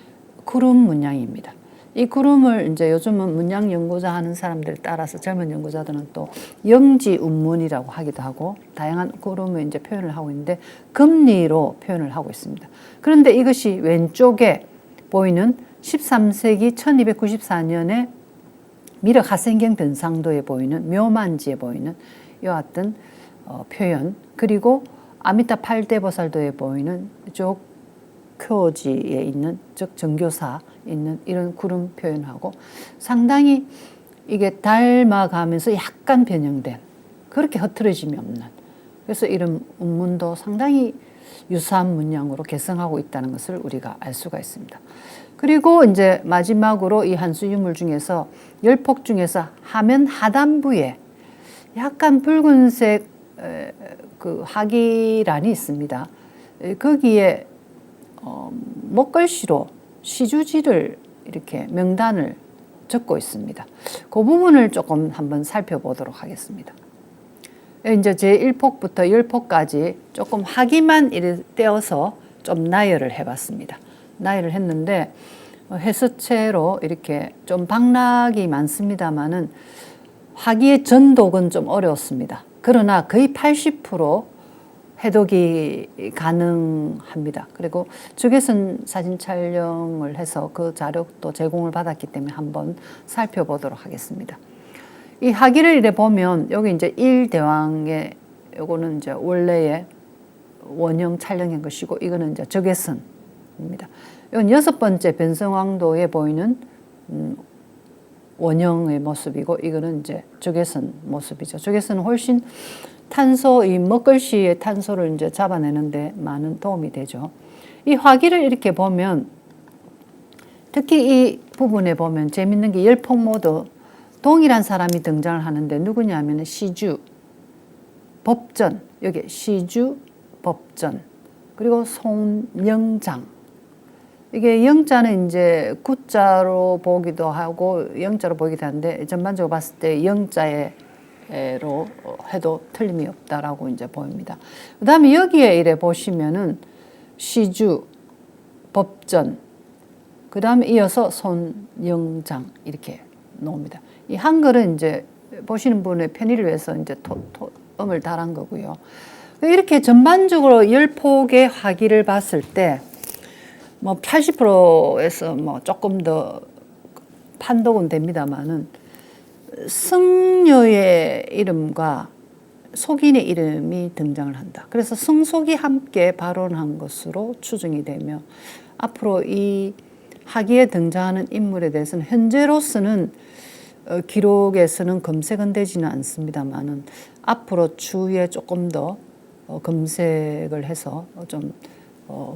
구름 문양입니다. 이 구름을 이제 요즘은 문양 연구자 하는 사람들 따라서 젊은 연구자들은 또 영지 운문이라고 하기도 하고 다양한 구름을 이제 표현을 하고 있는데 금리로 표현을 하고 있습니다. 그런데 이것이 왼쪽에 보이는 13세기 1294년에 미륵 하생경 변상도에 보이는 묘만지에 보이는 이와 같은 표현 그리고 아미타 팔대보살도에 보이는 조교지에 있는 즉 정교사 있는 이런 구름 표현하고 상당히 이게 닮아가면서 약간 변형된 그렇게 흐트러짐이 없는 그래서 이런 운문도 상당히 유사한 문양으로 개성하고 있다는 것을 우리가 알 수가 있습니다. 그리고 이제 마지막으로 이 한수 유물 중에서 열폭 중에서 하면 하단부에 약간 붉은색 그 하기란이 있습니다. 거기에 먹글씨로 시주지를 이렇게 명단을 적고 있습니다. 그 부분을 조금 한번 살펴보도록 하겠습니다. 이제 제1폭부터 10폭까지 조금 하기만 떼어서 좀 나열을 해봤습니다. 나열을 했는데 해서체로 이렇게 좀 방락이 많습니다만은 하기의 전독은 좀 어려웠습니다. 그러나 거의 80% 해독이 가능합니다. 그리고 적외선 사진 촬영을 해서 그 자료도 제공을 받았기 때문에 한번 살펴보도록 하겠습니다. 이 하기를 이래 보면 여기 이제 1대왕의 요거는 이제 원래의 원형 촬영한 것이고 이거는 이제 적외선입니다. 이건 6번째 변성왕도에 보이는 원형의 모습이고 이거는 이제 적외선 모습이죠. 적외선은 훨씬 탄소, 이 먹글씨의 탄소를 이제 잡아내는데 많은 도움이 되죠. 이 화기를 이렇게 보면 특히 이 부분에 보면 재밌는 게 열폭 모두 동일한 사람이 등장을 하는데 누구냐면 시주, 법전, 여기 시주, 법전, 그리고 송영장. 이게 영자는 이제 구자로 보기도 하고 영자로 보기도 하는데 전반적으로 봤을 때 영자의 로 해도 틀림이 없다라고 이제 보입니다. 그 다음에 여기에 이래 보시면은 시주, 법전, 그 다음에 이어서 손영장 이렇게 나옵니다. 이 한글은 이제 보시는 분의 편의를 위해서 이제 음을 달한 거고요. 이렇게 전반적으로 10폭의 화기를 봤을 때 뭐 80%에서 뭐 조금 더 판독은 됩니다만은 승려의 이름과 속인의 이름이 등장을 한다. 그래서 승속이 함께 발언한 것으로 추정이 되며 앞으로 이 하기에 등장하는 인물에 대해서는 현재로서는 기록에서는 검색은 되지는 않습니다만은 앞으로 추후에 조금 더 검색을 해서 좀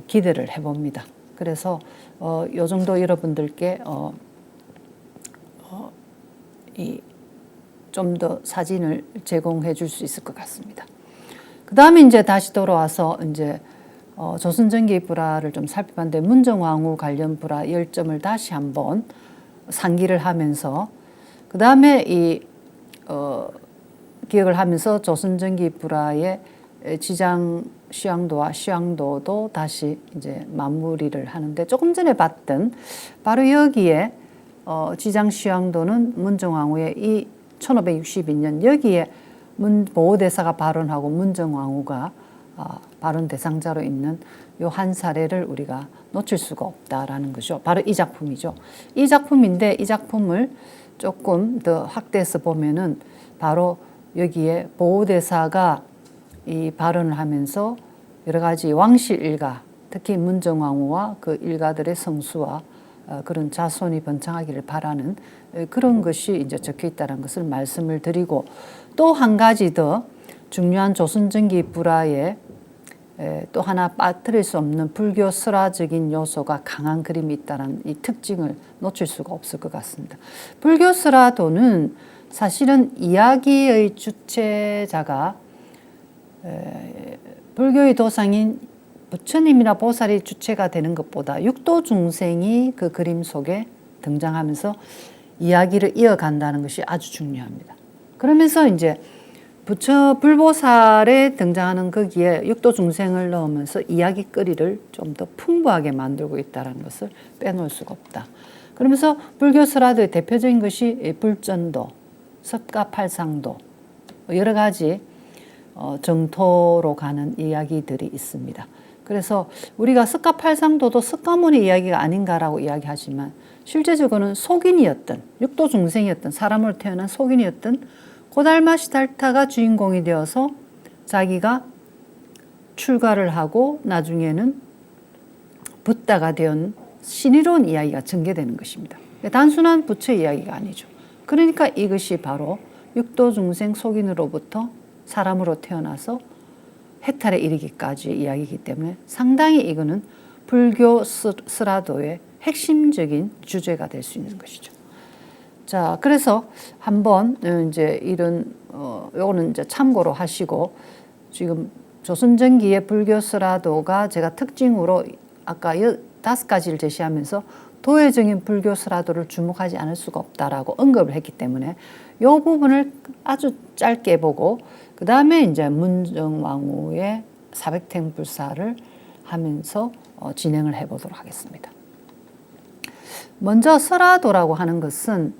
기대를 해봅니다. 그래서 요 정도 여러분들께 좀 더 사진을 제공해 줄 수 있을 것 같습니다. 그 다음에 이제 다시 돌아와서 이제 조선전기 불화를 좀 살펴봤는데 문정왕후 관련 불화 10점을 다시 한번 상기를 하면서 그 다음에 기억을 하면서 조선전기 불화의 지장 시황도와 시황도도 다시 이제 마무리를 하는데 조금 전에 봤던 바로 여기에 지장 시황도는 문정왕후의 이 1562년 여기에 보호대사가 발언하고 문정왕후가 발언 대상자로 있는 요 한 사례를 우리가 놓칠 수가 없다라는 거죠. 바로 이 작품이죠. 이 작품인데 이 작품을 조금 더 확대해서 보면은 바로 여기에 보호대사가 이 발언을 하면서 여러 가지 왕실 일가, 특히 문정왕후와 그 일가들의 성수와 그런 자손이 번창하기를 바라는 그런 것이 이제 적혀 있다는 것을 말씀을 드리고 또 한 가지 더 중요한 조선전기 불화에 또 하나 빠뜨릴 수 없는 불교 설화적인 요소가 강한 그림이 있다는 이 특징을 놓칠 수가 없을 것 같습니다. 불교 설화도는 사실은 이야기의 주체자가 불교의 도상인 부처님이나 보살이 주체가 되는 것보다 육도 중생이 그 그림 속에 등장하면서 이야기를 이어간다는 것이 아주 중요합니다. 그러면서 이제 불보살에 등장하는 거기에 육도 중생을 넣으면서 이야기거리를 좀 더 풍부하게 만들고 있다는 것을 빼놓을 수가 없다. 그러면서 불교 설화도의 대표적인 것이 불전도, 석가팔상도 여러 가지 정토로 가는 이야기들이 있습니다. 그래서 우리가 석가팔상도도 석가모니 이야기가 아닌가라고 이야기하지만 실제적으로는 속인이었던 육도 중생이었던 사람으로 태어난 속인이었던 고달마 시달타가 주인공이 되어서 자기가 출가를 하고 나중에는 붓다가 된 신이로운 이야기가 전개되는 것입니다. 단순한 부처 이야기가 아니죠. 그러니까 이것이 바로 육도 중생 속인으로부터 사람으로 태어나서 해탈에 이르기까지 이야기이기 때문에 상당히 이거는 불교 설화도의 핵심적인 주제가 될 수 있는 것이죠. 자, 그래서 한번 이제 이런 요거는 이제 참고로 하시고 지금 조선전기의 불교 설화도가 제가 특징으로 아까 5가지를 제시하면서 도회적인 불교 설화도를 주목하지 않을 수가 없다라고 언급을 했기 때문에 이 부분을 아주 짧게 보고 그 다음에 이제 문정왕후의 사백탱불사를 하면서 진행을 해보도록 하겠습니다. 먼저 설화도라고 하는 것은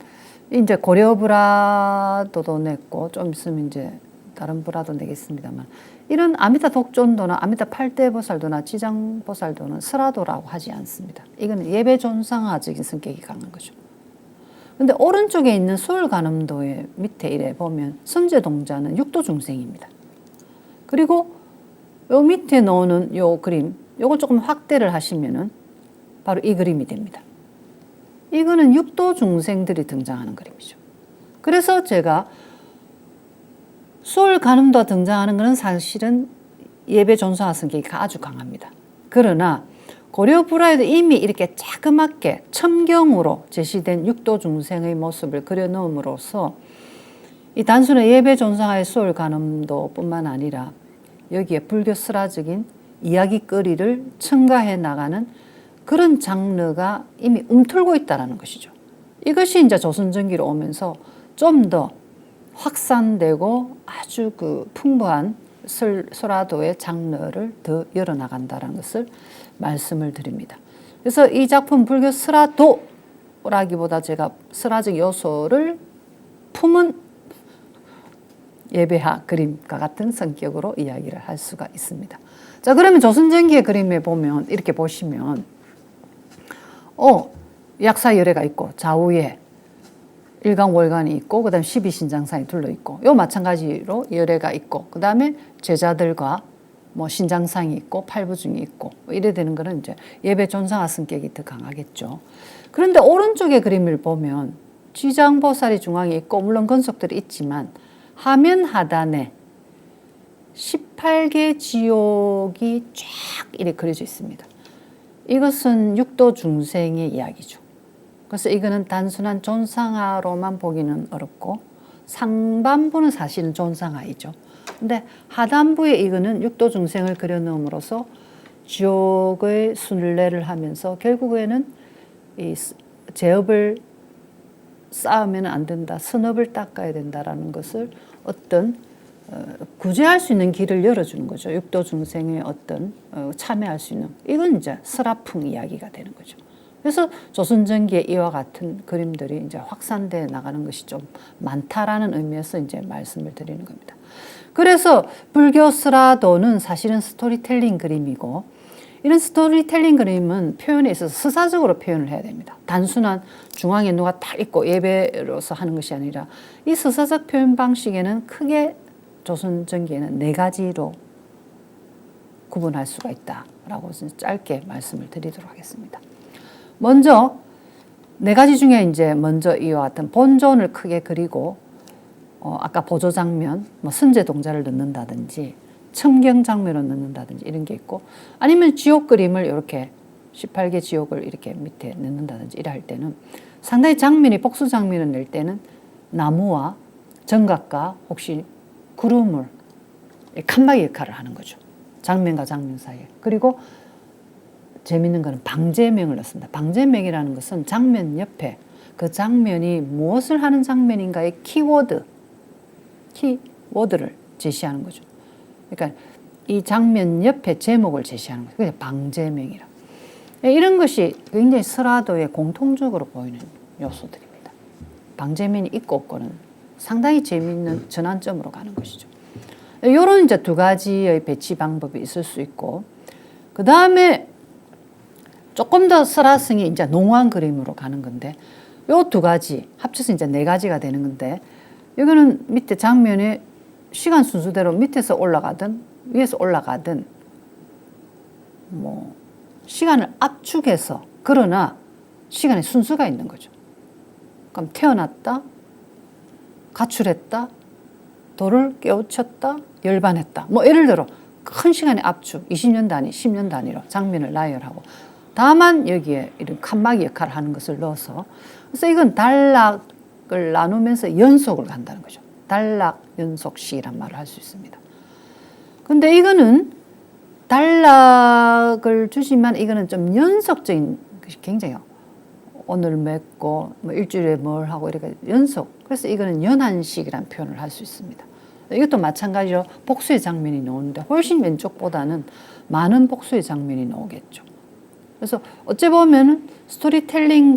이제 고려불화도도 냈고 좀 있으면 이제 다른 불화도 내겠습니다만 이런 아미타 독존도나 아미타 팔대보살도나 지장보살도는 설화도라고 하지 않습니다. 이건 예배 존상화적인 성격이 강한 거죠. 근데 오른쪽에 있는 수월간음도의 밑에 이래 보면 선제동자는 육도 중생입니다. 그리고 요 밑에 나오는 요 그림, 요걸 조금 확대를 하시면은 바로 이 그림이 됩니다. 이거는 육도 중생들이 등장하는 그림이죠. 그래서 제가 수월간음도 등장하는 것은 사실은 예배 존상화 성격이 아주 강합니다. 그러나 고려불화에도 이미 이렇게 자그맣게 첨경으로 제시된 육도 중생의 모습을 그려놓음으로써 이 단순한 예배 존상화의 수월간음도 뿐만 아니라 여기에 불교 설화적인 이야기거리를 첨가해 나가는 그런 장르가 이미 움틀고 있다는 것이죠. 이것이 이제 조선전기로 오면서 좀 더 확산되고 아주 그 풍부한 설화도의 장르를 더 열어나간다는 것을 말씀을 드립니다. 그래서 이 작품 불교 스라도라기보다 제가 스라적 요소를 품은 예배하 그림과 같은 성격으로 이야기를 할 수가 있습니다. 자, 그러면 조선전기의 그림에 보면 이렇게 보시면 약사열애가 있고 좌우에 일간월간이 있고 그다음에 12신장상이 둘러 있고 요 마찬가지로 열애가 있고 그다음에 제자들과 뭐 신장상이 있고 팔부중이 있고 이래 되는 거는 이제 예배 존상화 성격이 더 강하겠죠. 그런데 오른쪽의 그림을 보면 지장보살이 중앙에 있고 물론 건석들이 있지만 하면 하단에 18개 지옥이 쫙 이렇게 그려져 있습니다. 이것은 육도 중생의 이야기죠. 그래서 이거는 단순한 존상화로만 보기는 어렵고 상반부는 사실은 존상화이죠. 근데 하단부에 이거는 육도 중생을 그려넣음으로써 지옥의 순례를 하면서 결국에는 이 제업을 쌓으면 안 된다, 선업을 닦아야 된다라는 것을 어떤 구제할 수 있는 길을 열어주는 거죠. 육도 중생의 어떤 참여할 수 있는 이건 이제 설화풍 이야기가 되는 거죠. 그래서 조선전기에 이와 같은 그림들이 이제 확산돼 나가는 것이 좀 많다라는 의미에서 이제 말씀을 드리는 겁니다. 그래서 불교 스라도는 사실은 스토리텔링 그림이고 이런 스토리텔링 그림은 표현에 있어서 서사적으로 표현을 해야 됩니다. 단순한 중앙에 누가 딱 있고 예배로서 하는 것이 아니라 이 서사적 표현 방식에는 크게 조선전기에는 4가지로 구분할 수가 있다라고 짧게 말씀을 드리도록 하겠습니다. 먼저 4가지 중에 이제 먼저 이와 같은 본존을 크게 그리고 아까 보조 장면, 뭐 선제 동자를 넣는다든지 첨경 장면을 넣는다든지 이런 게 있고 아니면 지옥 그림을 이렇게 18개 지옥을 이렇게 밑에 넣는다든지 이래 할 때는 상당히 장면이 복수 장면을 낼 때는 나무와 정각과 혹시 구름을 칸막이 역할을 하는 거죠. 장면과 장면 사이에. 그리고 재밌는 거는 방제명을 넣습니다. 방제명이라는 것은 장면 옆에 그 장면이 무엇을 하는 장면인가의 키워드를 제시하는 거죠. 그러니까 이 장면 옆에 제목을 제시하는 거죠. 그게 방제명이라. 이런 것이 굉장히 스라도에 공통적으로 보이는 요소들입니다. 방제면이 있고 없고는 상당히 재미있는 전환점으로 가는 것이죠. 이런 이제 2가지의 배치 방법이 있을 수 있고, 그 다음에 조금 더 설화성이 이제 농후한 그림으로 가는 건데, 요 2가지 합쳐서 이제 4가지가 되는 건데, 이거는 밑에 장면에 시간 순서대로 밑에서 올라가든 위에서 올라가든 뭐 시간을 압축해서 그러나 시간의 순서가 있는 거죠. 그럼 태어났다, 가출했다, 돌을 깨우쳤다, 열반했다. 뭐 예를 들어 큰 시간의 압축, 20년 단위, 10년 단위로 장면을 나열하고 다만 여기에 이런 칸막이 역할을 하는 것을 넣어서 그래서 이건 단락을 나누면서 연속을 간다는 거죠. 단락 연속시란 말을 할 수 있습니다. 근데 이거는 단락을 주지만 이거는 좀 연속적인 것이 굉장히 오늘 맺고 뭐 일주일에 뭘 하고 이렇게 연속. 그래서 이거는 연한식이라는 표현을 할 수 있습니다. 이것도 마찬가지로 복수의 장면이 나오는데 훨씬 왼쪽보다는 많은 복수의 장면이 나오겠죠. 그래서 어찌 보면은 스토리텔링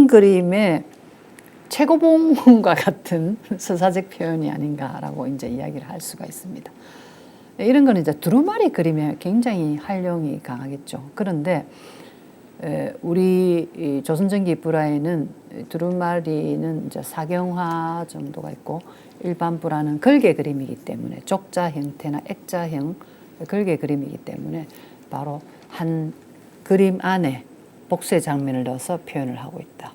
그림의 최고봉과 같은 서사적 표현이 아닌가라고 이제 이야기를 할 수가 있습니다. 이런 거는 이제 두루마리 그림에 굉장히 활용이 강하겠죠. 그런데 우리 조선전기 불화에는 두루마리는 이제 사경화 정도가 있고 일반 불화는 걸개 그림이기 때문에 족자 형태나 액자형 걸개 그림이기 때문에 바로 한 그림 안에 복수의 장면을 넣어서 표현을 하고 있다.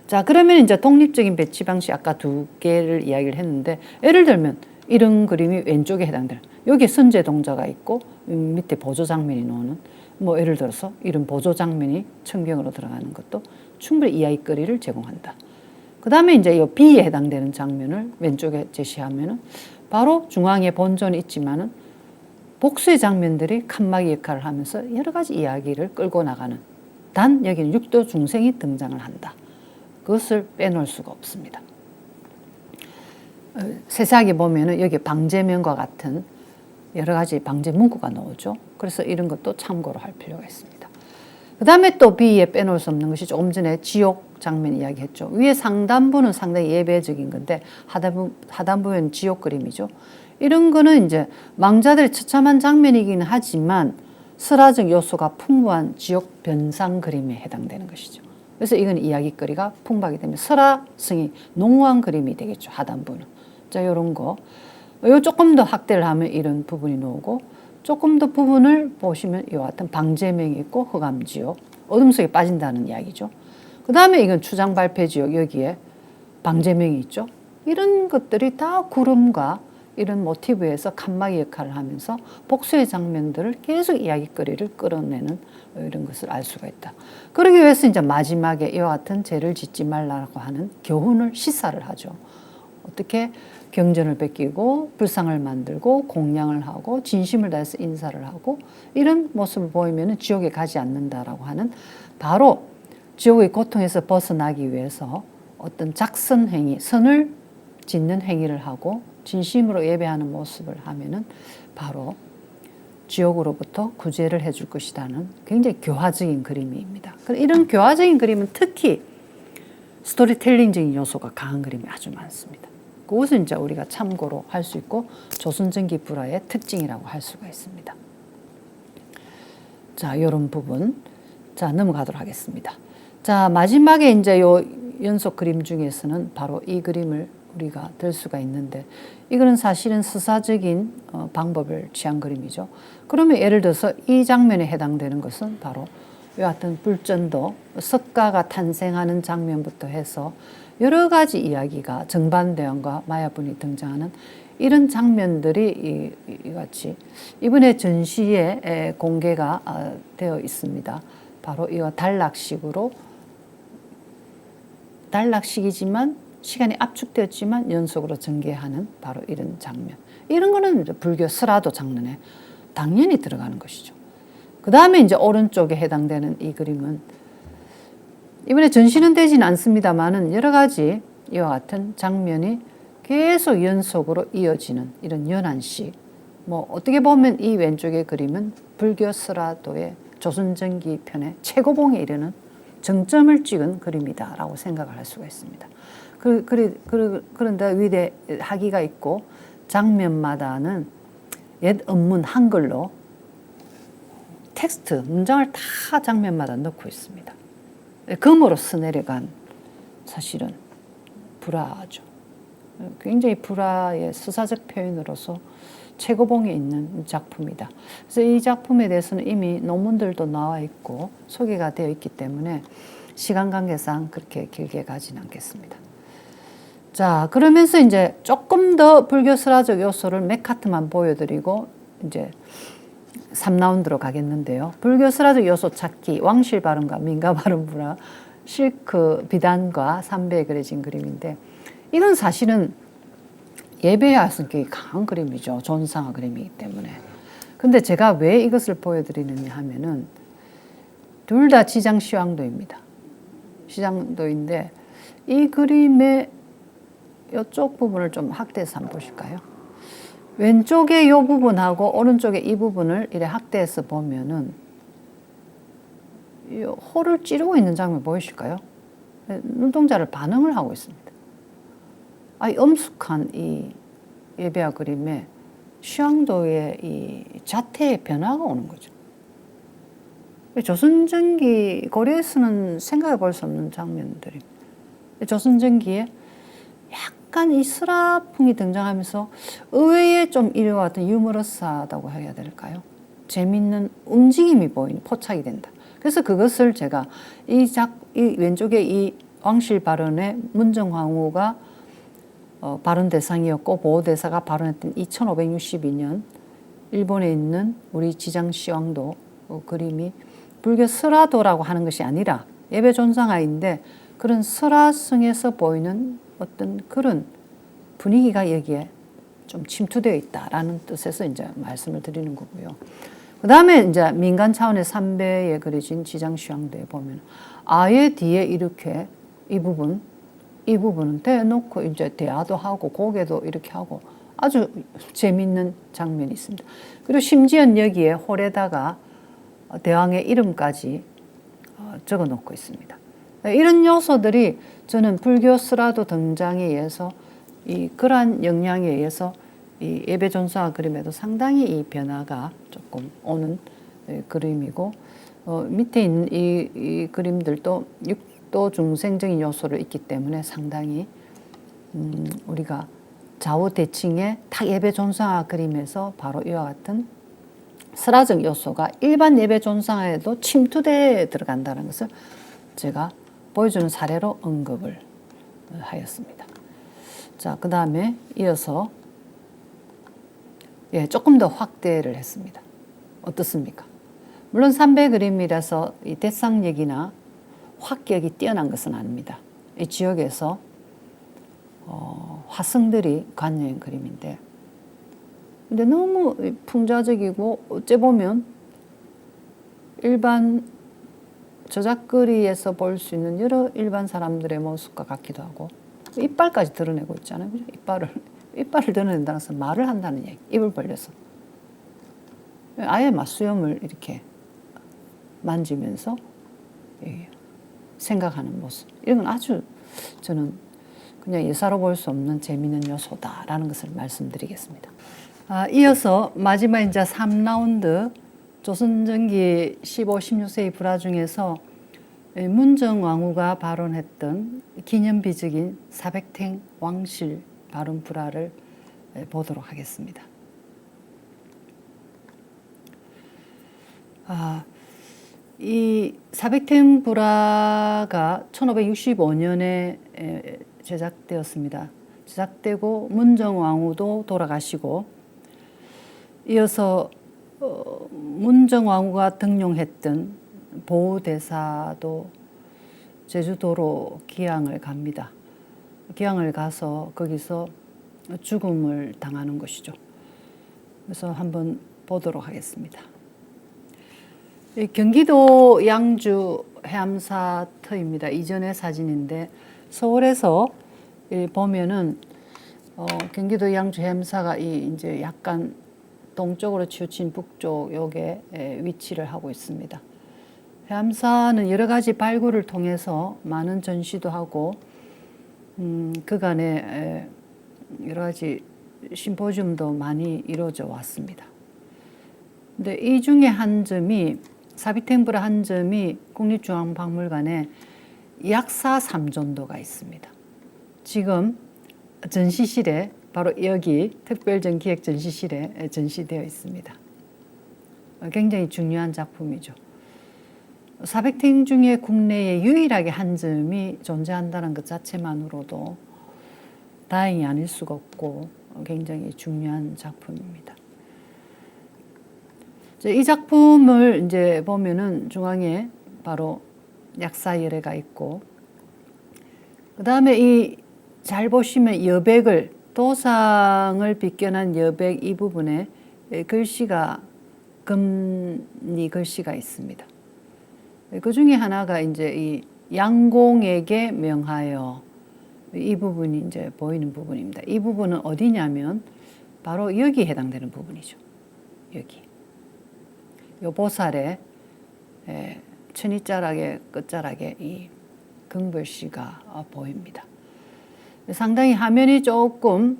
자, 그러면 이제 독립적인 배치 방식 아까 2개를 이야기를 했는데 예를 들면 이런 그림이 왼쪽에 해당되는 여기에 선제 동자가 있고 밑에 보조 장면이 나오는 뭐 예를 들어서 이런 보조 장면이 첨경으로 들어가는 것도 충분히 이야기거리를 제공한다. 그 다음에 이제 이 B에 해당되는 장면을 왼쪽에 제시하면은 바로 중앙에 본전이 있지만은 복수의 장면들이 칸막이 역할을 하면서 여러 가지 이야기를 끌고 나가는 단 여기는 육도 중생이 등장을 한다. 그것을 빼놓을 수가 없습니다. 세세하게 보면은 여기 방제면과 같은 여러 가지 방제 문구가 나오죠. 그래서 이런 것도 참고로 할 필요가 있습니다. 그 다음에 또 B에 빼놓을 수 없는 것이 조금 전에 지옥 장면 이야기했죠. 위에 상단부는 상당히 예배적인 건데 하단부는 지옥 그림이죠. 이런 거는 이제 망자들의 처참한 장면이긴 하지만 설화적 요소가 풍부한 지옥 변상 그림에 해당되는 것이죠. 그래서 이건 이야기거리가 풍부하기 때문에 설화성이 농후한 그림이 되겠죠. 하단부는. 자, 요런 거. 요 조금 더 확대를 하면 이런 부분이 나오고 조금 더 부분을 보시면 이와 같은 방제명이 있고 흑암지옥, 어둠 속에 빠진다는 이야기죠. 그 다음에 이건 추장 발패지옥, 여기에 방제명이 있죠. 이런 것들이 다 구름과 이런 모티브에서 칸막이 역할을 하면서 복수의 장면들을 계속 이야기거리를 끌어내는 이런 것을 알 수가 있다. 그러기 위해서 이제 마지막에 이와 같은 죄를 짓지 말라고 하는 교훈을 시사를 하죠. 어떻게 경전을 베끼고 불상을 만들고 공양을 하고 진심을 다해서 인사를 하고 이런 모습을 보이면 지옥에 가지 않는다라고 하는 바로 지옥의 고통에서 벗어나기 위해서 어떤 작선 행위, 선을 짓는 행위를 하고 진심으로 예배하는 모습을 하면은 바로 지옥으로부터 구제를 해줄 것이라는 굉장히 교화적인 그림입니다. 이런 교화적인 그림은 특히 스토리텔링적인 요소가 강한 그림이 아주 많습니다. 그것은 이제 우리가 참고로 할 수 있고 조선전기 불화의 특징이라고 할 수가 있습니다. 자, 이런 부분. 자, 넘어가도록 하겠습니다. 자, 마지막에 이제 요 연속 그림 중에서는 바로 이 그림을 우리가 들 수가 있는데 이거는 사실은 서사적인 방법을 취한 그림이죠. 그러면 예를 들어서 이 장면에 해당되는 것은 바로 이와 같은 불전도, 석가가 탄생하는 장면부터 해서 여러 가지 이야기가 정반대왕과 마야분이 등장하는 이런 장면들이 이같이 이번에 전시에 공개가 되어 있습니다. 바로 이와 단락식이지만 시간이 압축되었지만 연속으로 전개하는 바로 이런 장면. 이런 거는 불교 설화도 장르에 당연히 들어가는 것이죠. 그 다음에 이제 오른쪽에 해당되는 이 그림은 이번에 전시는 되지는 않습니다만은 여러 가지 이와 같은 장면이 계속 연속으로 이어지는 이런 연안식. 뭐 어떻게 보면 이 왼쪽의 그림은 불교 설화도의 조선전기 편의 최고봉에 이르는 정점을 찍은 그림이다라고 생각을 할 수가 있습니다. 그런데 위대 학위가 있고 장면마다는 옛 언문 한글로 텍스트, 문장을 다 장면마다 넣고 있습니다. 금으로 스내려간 사실은 불화죠. 굉장히 불화의 수사적 표현으로서 최고봉에 있는 작품이다. 그래서 이 작품에 대해서는 이미 논문들도 나와 있고 소개가 되어 있기 때문에 시간 관계상 그렇게 길게 가지는 않겠습니다. 자, 그러면서 이제 조금 더 불교 설화적 요소를 몇 카트만 보여드리고 이제 3라운드로 가겠는데요. 불교 설화적 요소 찾기, 왕실 발음과 민가 발음 불화, 실크 비단과 삼배에 그려진 그림인데 이건 사실은 예배와 성격이 강한 그림이죠. 존상화 그림이기 때문에. 근데 제가 왜 이것을 보여드리느냐 하면은 둘 다 지장 시황도입니다. 시장도인데 이 그림의 이쪽 부분을 좀 확대해서 한번 보실까요? 왼쪽에 이 부분하고 오른쪽에 이 부분을 이렇게 확대해서 보면은 이 호를 찌르고 있는 장면 보이실까요? 눈동자를 반응을 하고 있습니다. 엄숙한 이 예배와 그림에 시황도의 이 자태의 변화가 오는 거죠. 조선전기 고려에서는 생각해 볼 수 없는 장면들입니다. 조선전기에 약간 이 슬라풍이 등장하면서 의외에 좀 이와 같은 유머러스하다고 해야 될까요? 재밌는 움직임이 보이는 포착이 된다. 그래서 그것을 제가 이 왼쪽에 이 왕실 발언에 문정황후가 발언 대상이었고 보호대사가 발언했던 2562년 일본에 있는 우리 지장시황도 그림이 불교 설화도라고 하는 것이 아니라 예배 존상화인데 그런 설화성에서 보이는 어떤 그런 분위기가 여기에 좀 침투되어 있다라는 뜻에서 이제 말씀을 드리는 거고요. 그 다음에 이제 민간 차원의 삼배에 그려진 지장시황도에 보면 아예 뒤에 이렇게 이 부분은 대놓고 이제 대화도 하고 고개도 이렇게 하고 아주 재밌는 장면이 있습니다. 그리고 심지어 여기에 홀에다가 대왕의 이름까지 적어 놓고 있습니다. 이런 요소들이 저는 불교 스라도 등장에 의해서 그러한 영향에 의해서 이 예배 존사 그림에도 상당히 이 변화가 조금 오는 그림이고 밑에 있는 이 그림들도 육도 중생적인 요소를 있기 때문에 상당히 우리가 좌우 대칭의 탁 예배 존사 그림에서 바로 이와 같은 스라적 요소가 일반 예배 존상에도 침투되어 들어간다는 것을 제가 보여주는 사례로 언급을 하였습니다. 자, 그 다음에 이어서 조금 더 확대를 했습니다. 어떻습니까? 물론 삼배 그림이라서 이 대상력이나 확격이 뛰어난 것은 아닙니다. 이 지역에서 화성들이 관여한 그림인데 근데 너무 풍자적이고 어째 보면 일반 저작거리에서 볼 수 있는 여러 일반 사람들의 모습과 같기도 하고 이빨까지 드러내고 있잖아요. 그죠? 이빨을 드러낸다는 것은 말을 한다는 얘기. 입을 벌려서. 아예 맞수염을 이렇게 만지면서 생각하는 모습. 이런 건 아주 저는 그냥 예사로 볼 수 없는 재미있는 요소다라는 것을 말씀드리겠습니다. 이어서 마지막 이제 3라운드 조선전기 15, 16세기 불화 중에서 문정왕후가 발언했던 기념비적인 사백탱 왕실 발언 불화를 보도록 하겠습니다. 이 사백탱 불화가 1565년에 제작되었습니다. 제작되고 문정왕후도 돌아가시고 이어서 문정왕후가 등용했던 보호대사도 제주도로 기양을 갑니다. 기양을 가서 거기서 죽음을 당하는 것이죠. 그래서 한번 보도록 하겠습니다. 경기도 양주 해암사터입니다. 이전의 사진인데 서울에서 보면은 경기도 양주 해암사가 이제 약간 동쪽으로 치우친 북쪽 요게 위치를 하고 있습니다. 해암사는 여러 가지 발굴을 통해서 많은 전시도 하고 그간에 여러 가지 심포지움도 많이 이루어져 왔습니다. 근데 이 중에 한 점이 사비탱불화 한 점이 국립중앙박물관에 약사 3존도가 있습니다. 지금 전시실에 바로 여기 특별전기획 전시실에 전시되어 있습니다. 굉장히 중요한 작품이죠. 사백탱 중에 국내에 유일하게 한 점이 존재한다는 것 자체만으로도 다행이 아닐 수가 없고 굉장히 중요한 작품입니다. 이 작품을 이제 보면은 중앙에 바로 약사열애가 있고 그 다음에 잘 보시면 여백을 도상을 빗겨난 여백 이 부분에 글씨가 금리 글씨가 있습니다. 그 중에 하나가 이제 이 양공에게 명하여 이 부분이 이제 보이는 부분입니다. 이 부분은 어디냐면 바로 여기에 해당되는 부분이죠. 여기. 요 보살의 천이자락의 끝자락에 이 금글씨가 보입니다. 상당히 화면이 조금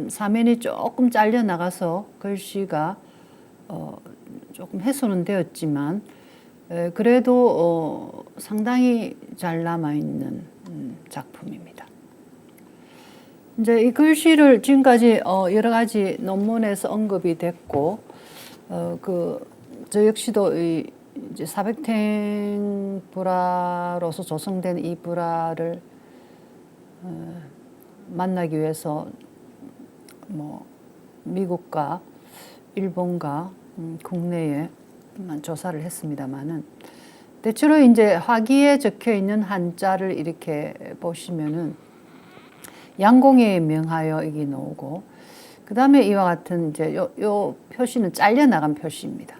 사면이 조금 잘려 나가서 글씨가 조금 훼손은 되었지만 그래도 상당히 잘 남아 있는 작품입니다. 이제 이 글씨를 지금까지 여러 가지 논문에서 언급이 됐고 저 역시도 이제 사백탱 불화로서 조성된 이 불화를 만나기 위해서 뭐 미국과 일본과 국내에 조사를 했습니다만은 대체로 이제 화기에 적혀 있는 한자를 이렇게 보시면은 양공에 명하여 이게 나오고 그 다음에 이와 같은 이제 요 표시는 잘려 나간 표시입니다.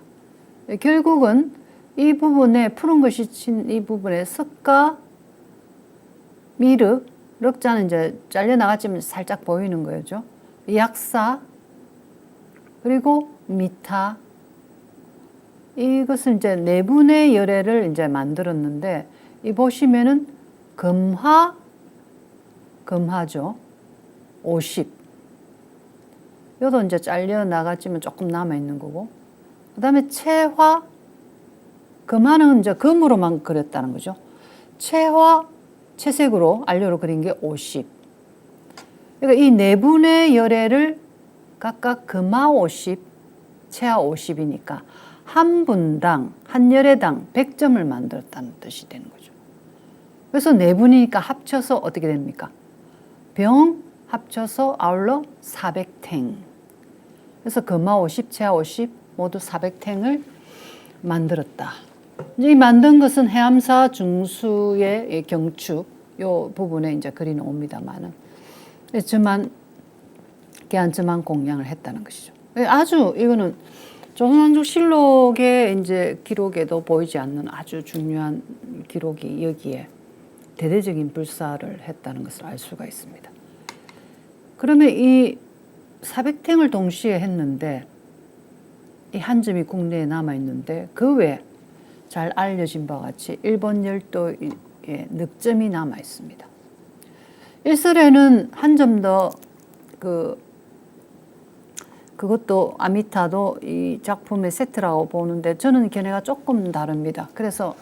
결국은 이 부분에 푸른 글씨 친 이 부분에 석가 미르 럭자는 이제 잘려 나갔지만 살짝 보이는 거죠. 약사 그리고 미타 이것은 이제 내분의 열애를 이제 만들었는데, 이 보시면은 금화죠. 50. 이것도 이제 잘려 나갔지만 조금 남아 있는 거고. 그 다음에 채화, 금화는 이제 금으로만 그렸다는 거죠. 채화, 채색으로 알료로 그린 게 50. 그러니까 이 내분의 열애를 각각 금화 50, 채화 50이니까 한 분당, 한 열애당 100점을 만들었다는 뜻이 되는 거죠. 그래서 내분이니까 합쳐서 어떻게 됩니까? 병 합쳐서 아울러 400탱. 그래서 금화 50, 채화 50 모두 400탱을 만들었다. 이 만든 것은 해암사 중수의 경축 요 부분에 이제 그리 나옵니다만은 계한저만 공양을 했다는 것이죠. 아주 이거는 조선왕족실록의 이제 기록에도 보이지 않는 아주 중요한 기록이 여기에 대대적인 불사를 했다는 것을 알 수가 있습니다. 그러면 이 400탱을 동시에 했는데 이 한 점이 국내에 남아 있는데 그 외에 잘 알려진 바와 같이 일본 열도의 늑점이 남아 있습니다. 일설에는 한 점 더 그것도 아미타도 이 작품의 세트라고 보는데 저는 견해가 조금 다릅니다. 그래서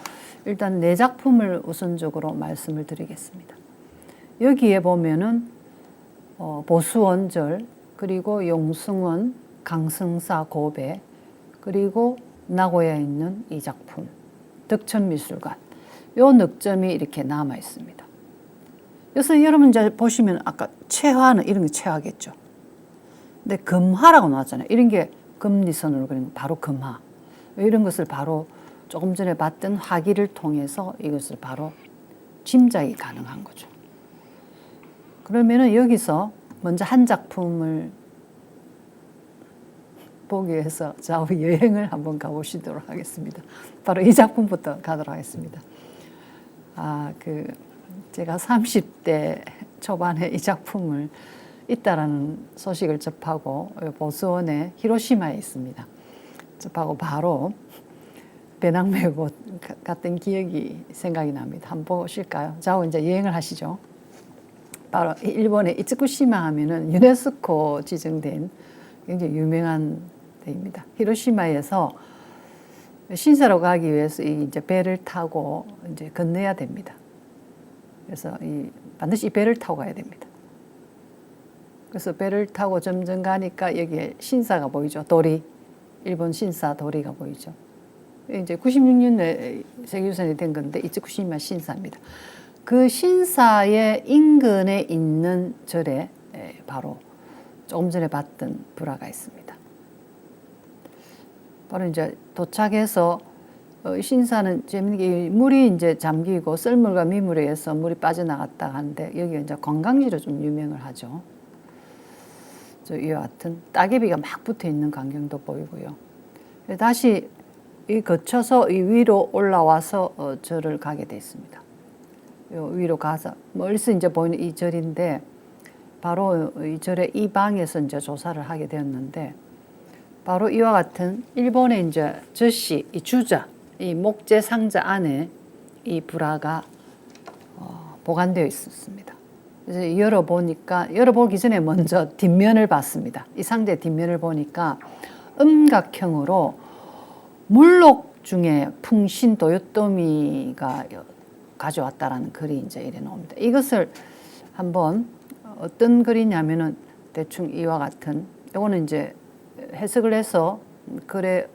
일단 네 작품을 우선적으로 말씀을 드리겠습니다. 여기에 보면은 보수원절, 그리고 용승원, 강승사 고배, 그리고 나고야에 있는 이 작품 덕천미술관, 요 늑점이 이렇게 남아 있습니다. 그래서 여러분 이제 보시면 아까 채화는 이런 게 채화겠죠. 근데 금화라고 나왔잖아요. 이런 게 금리선으로 그린 거 바로 금화. 이런 것을 바로 조금 전에 봤던 화기를 통해서 이것을 바로 짐작이 가능한 거죠. 그러면은 여기서 먼저 한 작품을 보기 위해서 좌우 여행을 한번 가보시도록 하겠습니다. 바로 이 작품부터 가도록 하겠습니다. 제가 30대 초반에 이 작품을 있다라는 소식을 접하고 보수원에 히로시마에 있습니다. 접하고 바로 배낭 메고 갔던 기억이 생각이 납니다. 한번 보실까요? 좌우 이제 여행을 하시죠. 바로 일본의 이츠쿠시마 하면은 유네스코 지정된 굉장히 유명한 데입니다. 히로시마에서 신사로 가기 위해서 이제 배를 타고 이제 건너야 됩니다. 그래서 반드시 이 배를 타고 가야 됩니다. 그래서 배를 타고 점점 가니까 여기에 신사가 보이죠. 도리, 일본 신사 도리가 보이죠. 이제 96년에 세계유산이 된 건데 이츠쿠시마 신사입니다. 그 신사의 인근에 있는 절에 바로 조금 전에 봤던 불화가 있습니다. 바로 이제 도착해서 신사는 재밌는 게 물이 이제 잠기고 썰물과 미물에 의해서 물이 빠져나갔다 하는데 여기 이제 관광지로 좀 유명을 하죠. 이와 같은 따개비가 막 붙어 있는 광경도 보이고요. 다시 거쳐서 이 위로 올라와서 절을 가게 돼 있습니다. 위로 가서 멀리서 이제 보이는 이 절인데 바로 이 절의 이 방에서 이제 조사를 하게 되었는데 바로 이와 같은 일본의 이제 젖시, 이 주자, 이 목재 상자 안에 이 불화가 보관되어 있었습니다. 그래서 열어보기 전에 먼저 뒷면을 봤습니다. 이 상자 뒷면을 보니까 음각형으로 물록 중에 풍신 도요토미가 가져왔다라는 글이 이제 이래 나옵니다. 이것을 한번 어떤 글이냐면은 대충 이와 같은, 이거는 이제 해석을 해서 글에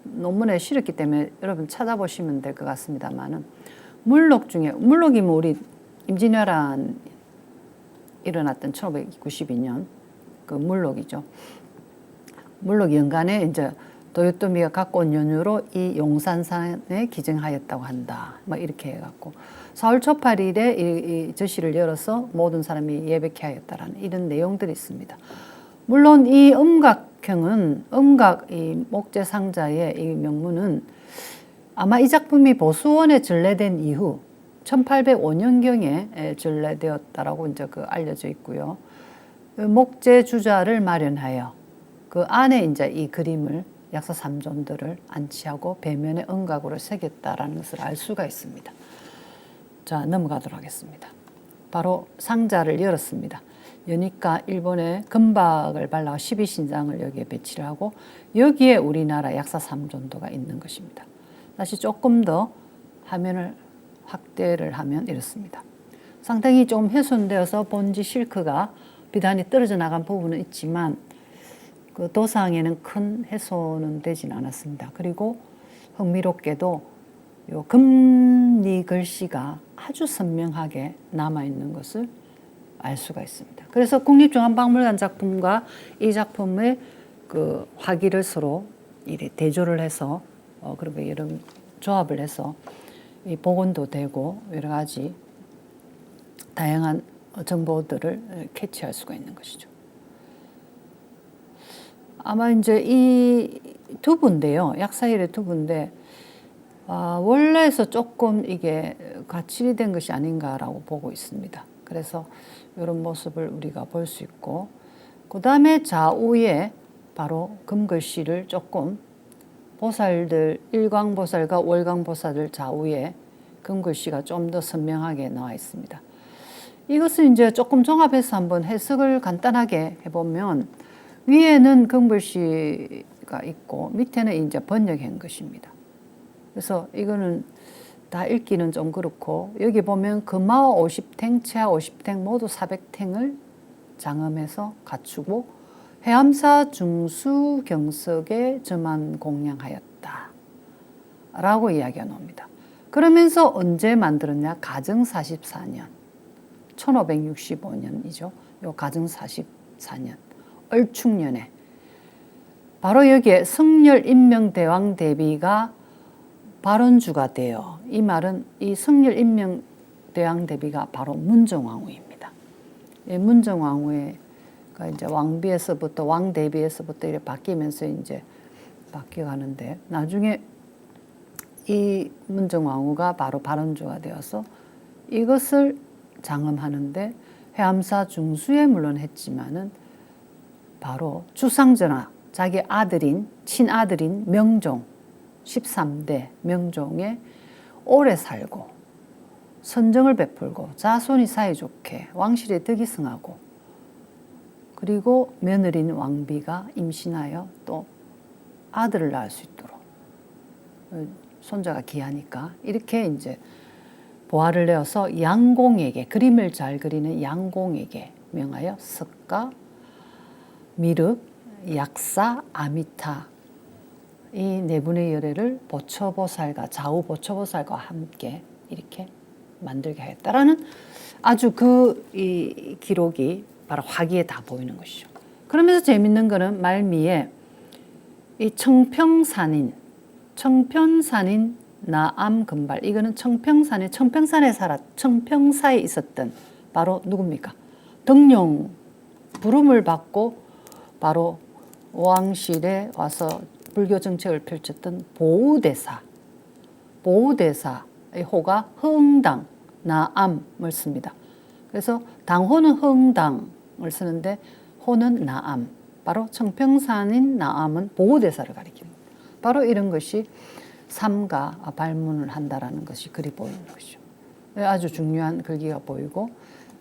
논문에 실었기 때문에 여러분 찾아보시면 될 것 같습니다만은 물록 중에, 물록이면 우리 임진왜란 일어났던 1592년 그 물록이죠. 물록 연간에 이제 도요토미가 갖고 온 연유로 이 용산산에 기증하였다고 한다. 막 이렇게 해갖고 4월 초 8일에 이 저시를 열어서 모든 사람이 예배케 하였다라는 이런 내용들이 있습니다. 물론 이 음각형은 이 목재 상자의 이 명문은 아마 이 작품이 보수원에 전래된 이후 1805년경에 전래되었다라고 이제 알려져 있고요. 목재 주자를 마련하여 그 안에 이제 이 그림을 약사 3존들을 안치하고 배면에 은각으로 새겼다라는 것을 알 수가 있습니다. 자, 넘어가도록 하겠습니다. 바로 상자를 열었습니다. 여니까 일본에 금박을 발라서 12신장을 여기에 배치를 하고 여기에 우리나라 약사 3존도가 있는 것입니다. 다시 조금 더 화면을 확대를 하면 이렇습니다. 상당히 좀 훼손되어서 본지 실크가 비단이 떨어져 나간 부분은 있지만 그 도상에는 큰 훼손은 되진 않았습니다. 그리고 흥미롭게도 요 금리 글씨가 아주 선명하게 남아있는 것을 알 수가 있습니다. 그래서 국립중앙박물관 작품과 이 작품의 그 화기를 서로 이래 대조를 해서 그리고 이런 조합을 해서 이 복원도 되고 여러 가지 다양한 정보들을 캐치할 수가 있는 것이죠. 아마 이제 이 두부인데요. 약사일의 두부인데 원래에서 조금 이게 가칠이 된 것이 아닌가라고 보고 있습니다. 그래서 이런 모습을 우리가 볼 수 있고 그 다음에 좌우에 바로 금글씨를 조금 보살들 일광보살과 월광보살들 좌우에 금글씨가 좀 더 선명하게 나와 있습니다. 이것을 이제 조금 종합해서 한번 해석을 간단하게 해보면 위에는 금글씨가 있고 밑에는 이제 번역한 것입니다. 그래서 이거는 다 읽기는 좀 그렇고 여기 보면 금화 50탱, 채화 50탱 모두 400탱을 장엄해서 갖추고 해암사 중수 경석에 저만 공양하였다 라고 이야기가 나옵니다. 그러면서 언제 만들었냐? 가정 44년 1565년이죠. 요 가정 44년 얼충년에 바로 여기에 성렬 인명대왕 대비가 발원주가 되어 이 말은 이 성렬 인명대왕 대비가 바로 문정왕후입니다. 예, 문정왕후가 이제 왕비에서부터 왕대비에서부터 이렇게 바뀌면서 이제 바뀌어가는데 나중에 이 문정왕후가 바로 발원주가 되어서 이것을 장엄하는데 해암사 중수에 물론 했지만은 바로 주상전하 자기 아들인 친아들인 명종 13대 명종에 오래 살고 선정을 베풀고 자손이 사이좋게 왕실에 덕이 성하고 그리고 며느리인 왕비가 임신하여 또 아들을 낳을 수 있도록 손자가 귀하니까 이렇게 이제 보화를 내어서 양공에게 그림을 잘 그리는 양공에게 명하여 석가, 미륵, 약사, 아미타 이 네 분의 열애를 보처보살과 좌우 보처보살과 함께 이렇게 만들게 하였다라는 아주 이 기록이 바로 화기에 다 보이는 것이죠. 그러면서 재밌는 거는 말미에 이 청평산인 나암금발 이거는 청평사에 있었던 바로 누굽니까? 등용 부름을 받고 바로 왕실에 와서 불교 정책을 펼쳤던 보우대사의 호가 흥당 나암을 씁니다. 그래서 당호는 흥당을 쓰는데 호는 나암 바로 청평산인 나암은 보우대사를 가리킵니다. 바로 이런 것이 삼가 발문을 한다라는 것이 그리 보이는 것이죠. 아주 중요한 글귀가 보이고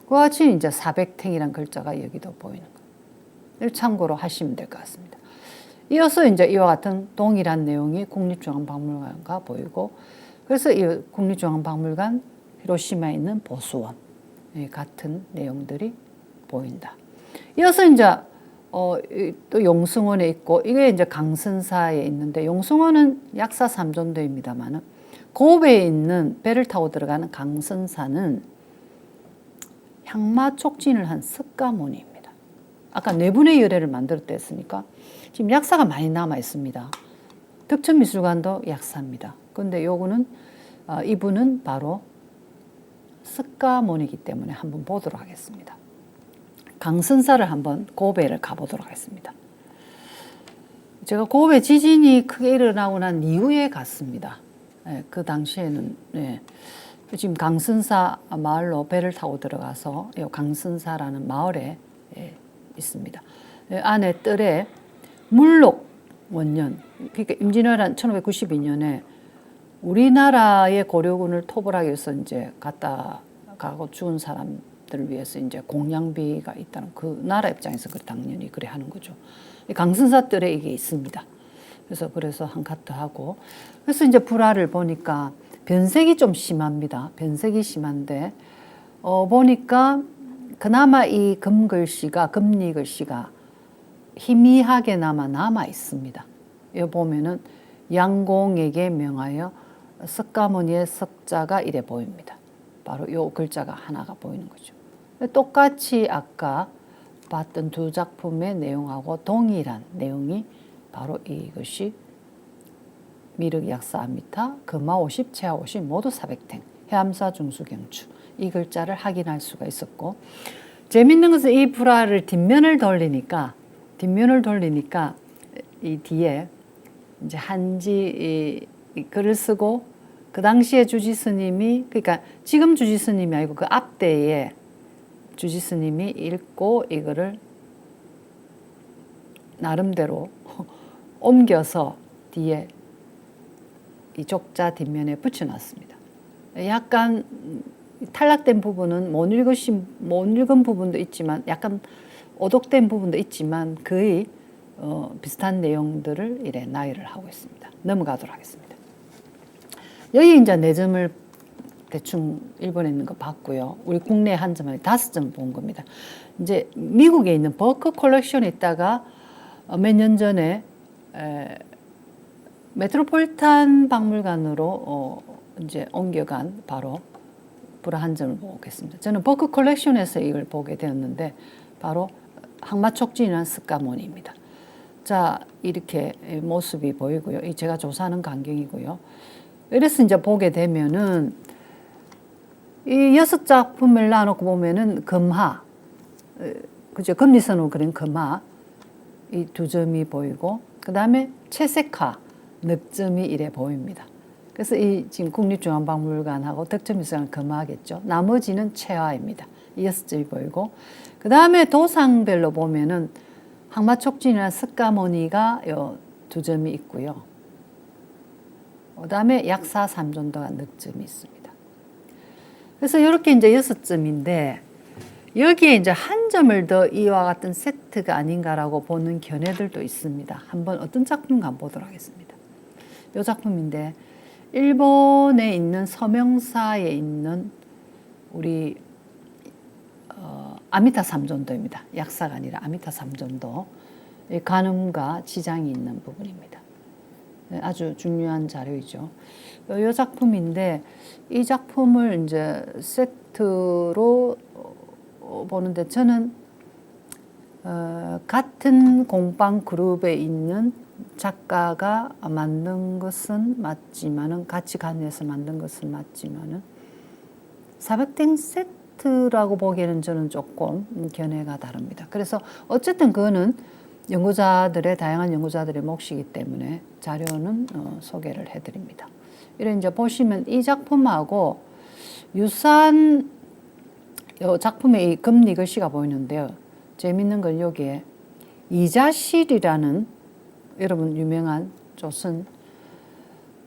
그와 같이 이제 400탱이란 글자가 여기도 보이는 거예요. 참고로 하시면 될 것 같습니다. 이어서 이제 이와 같은 동일한 내용이 국립중앙박물관과 보이고 그래서 이 국립중앙박물관 히로시마에 있는 보수원 같은 내용들이 보인다. 이어서 이제 또 용승원에 있고 이게 이제 강선사에 있는데 용승원은 약사 3존도입니다만은 고베에 있는 배를 타고 들어가는 강선사는 향마 촉진을 한 석가모니입니다. 아까 네 분의 열애를 만들었다 했으니까 지금 약사가 많이 남아 있습니다. 덕천미술관도 약사입니다. 그런데 요거는 이분은 바로 석가모니이기 때문에 한번 보도록 하겠습니다. 강선사를 한번 고베를 가보도록 하겠습니다. 제가 고베 지진이 크게 일어나고 난 이후에 갔습니다. 그 당시에는 지금 강선사 마을로 배를 타고 들어가서 강선사라는 마을에 있습니다. 안에 뜰에 물록 원년. 그러니까 임진왜란 1592년에 우리나라의 고려군을 토벌하기 위해서 이제 갔다 가고 죽은 사람들을 위해서 이제 공양비가 있다는 그 나라 입장에서 그 당연히 그래 하는 거죠. 강선사 뜰에 이게 있습니다. 그래서 한 카트 하고 그래서 이제 불화를 보니까 변색이 좀 심합니다. 변색이 심한데 보니까 그나마 이 금글씨가 금리 글씨가 희미하게나마 남아 있습니다. 여기 보면은 양공에게 명하여 석가모니의 석자가 이래 보입니다. 바로 요 글자가 하나가 보이는 거죠. 똑같이 아까 봤던 두 작품의 내용하고 동일한 내용이 바로 이것이 미륵약사 아미타, 금화 50, 채화 50 모두 400탱, 해암사 중수경추 이 글자를 확인할 수가 있었고 재밌는 것은 이 불화를 뒷면을 돌리니까 이 뒤에 이제 한지 이 글을 쓰고 그 당시에 주지 스님이 그러니까 지금 주지 스님이 아니고 그 앞대에 주지 스님이 읽고 이거를 나름대로 옮겨서 뒤에 이 족자 뒷면에 붙여놨습니다. 약간 탈락된 부분은 못 읽은 부분도 있지만 약간 오독된 부분도 있지만 거의 비슷한 내용들을 이래 나열을 하고 있습니다. 넘어가도록 하겠습니다. 여기 이제 4점을 대충 일본에 있는 거 봤고요. 우리 국내 한 점을 5점 본 겁니다. 이제 미국에 있는 버크 컬렉션에 있다가 몇 년 전에 메트로폴리탄 박물관으로 이제 옮겨간 바로 불화 한 점을 보겠습니다. 저는 버크 컬렉션에서 이걸 보게 되었는데 바로 항마촉진이라는 석가모니입니다. 자, 이렇게 모습이 보이고요. 이 제가 조사하는 광경이고요. 이래서 이제 보게 되면은 이 6작품을 나눠놓고 보면은 금하, 그죠? 금리선으로 그린 금하 이 2점이 보이고 그 다음에 채색화 넉 점이 이래 보입니다. 그래서 이 지금 국립중앙박물관하고 득점유사는 금화겠죠. 나머지는 채화입니다. 이 6점이 보이고 그 다음에 도상별로 보면은 항마촉진이나 석가모니가 요 2점이 있고요. 그 다음에 약사 삼존도가 넉 점이 있습니다. 그래서 이렇게 이제 6점인데 여기에 이제 한 점을 더 이와 같은 세트가 아닌가라고 보는 견해들도 있습니다. 한번 어떤 작품인가 한번 보도록 하겠습니다. 이 작품인데 일본에 있는 서명사에 있는 우리 아미타 삼존도입니다. 약사가 아니라 아미타 삼존도 관음과 지장이 있는 부분입니다. 아주 중요한 자료이죠. 이 작품인데 이 작품을 이제 세트로 보는데 저는 같은 공방 그룹에 있는 작가가 만든 것은 맞지만은 같이 관여해서 만든 것은 맞지만은 400땡 세트라고 보기에는 저는 조금 견해가 다릅니다. 그래서 어쨌든 그거는 다양한 연구자들의 몫이기 때문에 자료는 소개를 해드립니다. 이런 이제 보시면 이 작품하고 유사한 이 작품의 이 금리 글씨가 보이는데요. 재밌는 건 여기에 이자실이라는 여러분 유명한 조선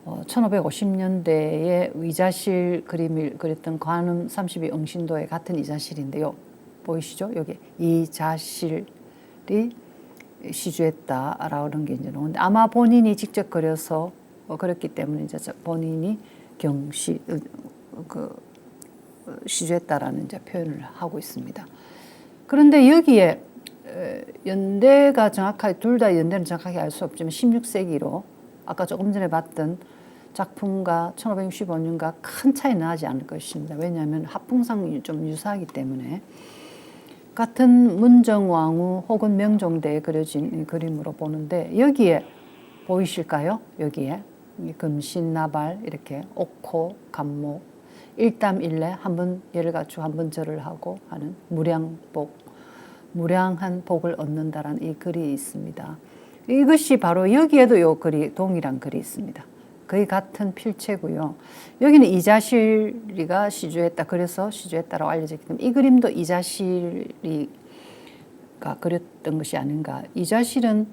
1550년대에 이자실 그림을 그렸던 관음 32 응신도의 같은 이자실인데요. 보이시죠? 여기 이자실이 시주했다라는 게 이제 나오는데 아마 본인이 직접 그려서 그렸기 때문에 이제 본인이 시주했다라는 이제 표현을 하고 있습니다. 그런데 여기에 연대가 정확하게 둘 다 연대는 정확하게 알 수 없지만 16세기로 아까 조금 전에 봤던 작품과 1565년과 큰 차이는 나지 않을 것입니다. 왜냐하면 합풍상이 좀 유사하기 때문에 같은 문정왕후 혹은 명종대에 그려진 그림으로 보는데 여기에 보이실까요? 여기에 금신나발 이렇게 옥호, 간목, 일담일례 한번 예를 갖추고 한번 절을 하고 하는 무량한 복을 얻는다라는 이 글이 있습니다. 이것이 바로 여기에도 이 글이 동일한 글이 있습니다. 거의 같은 필체고요. 여기는 이자실이가 시주했다. 그래서 시주했다라고 알려졌기 때문에 이 그림도 이자실이가 그렸던 것이 아닌가. 이자실은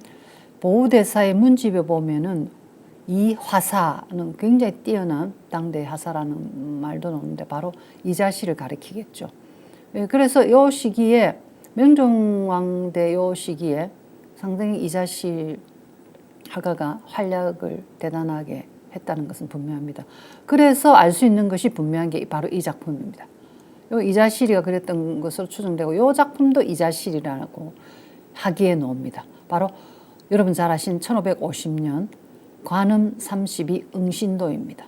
보호대사의 문집에 보면은 이 화사는 굉장히 뛰어난 당대 화사라는 말도 나오는데 바로 이자시를 가리키겠죠. 그래서 요 시기에 명종왕대 요 시기에 상당히 이자시 화가가 활약을 대단하게 했다는 것은 분명합니다. 그래서 알 수 있는 것이 분명한 게 바로 이 작품입니다. 요 이자시리가 그랬던 것으로 추정되고 요 작품도 이자시리라고 하기에 놓습니다. 바로 여러분 잘 아신 1550년 관음 32 응신도입니다.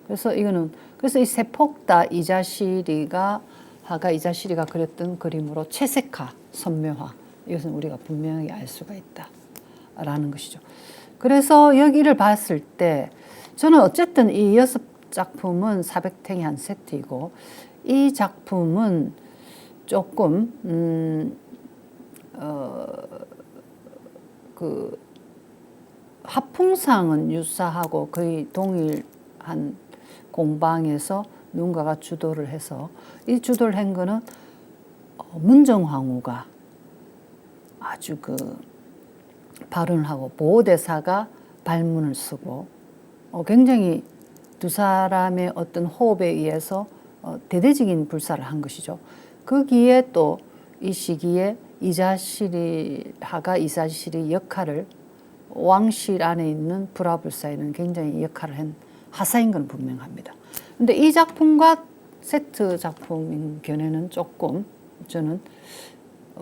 그래서 이거는 그래서 이 세폭다 이자시리가 화가 이자시리가 그렸던 그림으로 채색화, 선묘화 이것은 우리가 분명하게 알 수가 있다라는 것이죠. 그래서 여기를 봤을 때 저는 어쨌든 이 6작품은 400탱이 한 세트이고 이 작품은 조금 그 화풍상은 유사하고 거의 동일한 공방에서 누군가가 주도를 해서 이 주도를 한 거는 문정황후가 아주 그 발언을 하고 보호대사가 발문을 쓰고 굉장히 두 사람의 어떤 호흡에 의해서 대대적인 불사를 한 것이죠. 거기에 또 이 시기에 이자시리 화가 이자시리 역할을 왕실 안에 있는 불화불사에는 굉장히 역할을 한 하사인 건 분명합니다. 근데 이 작품과 세트 작품인 견해는 조금 저는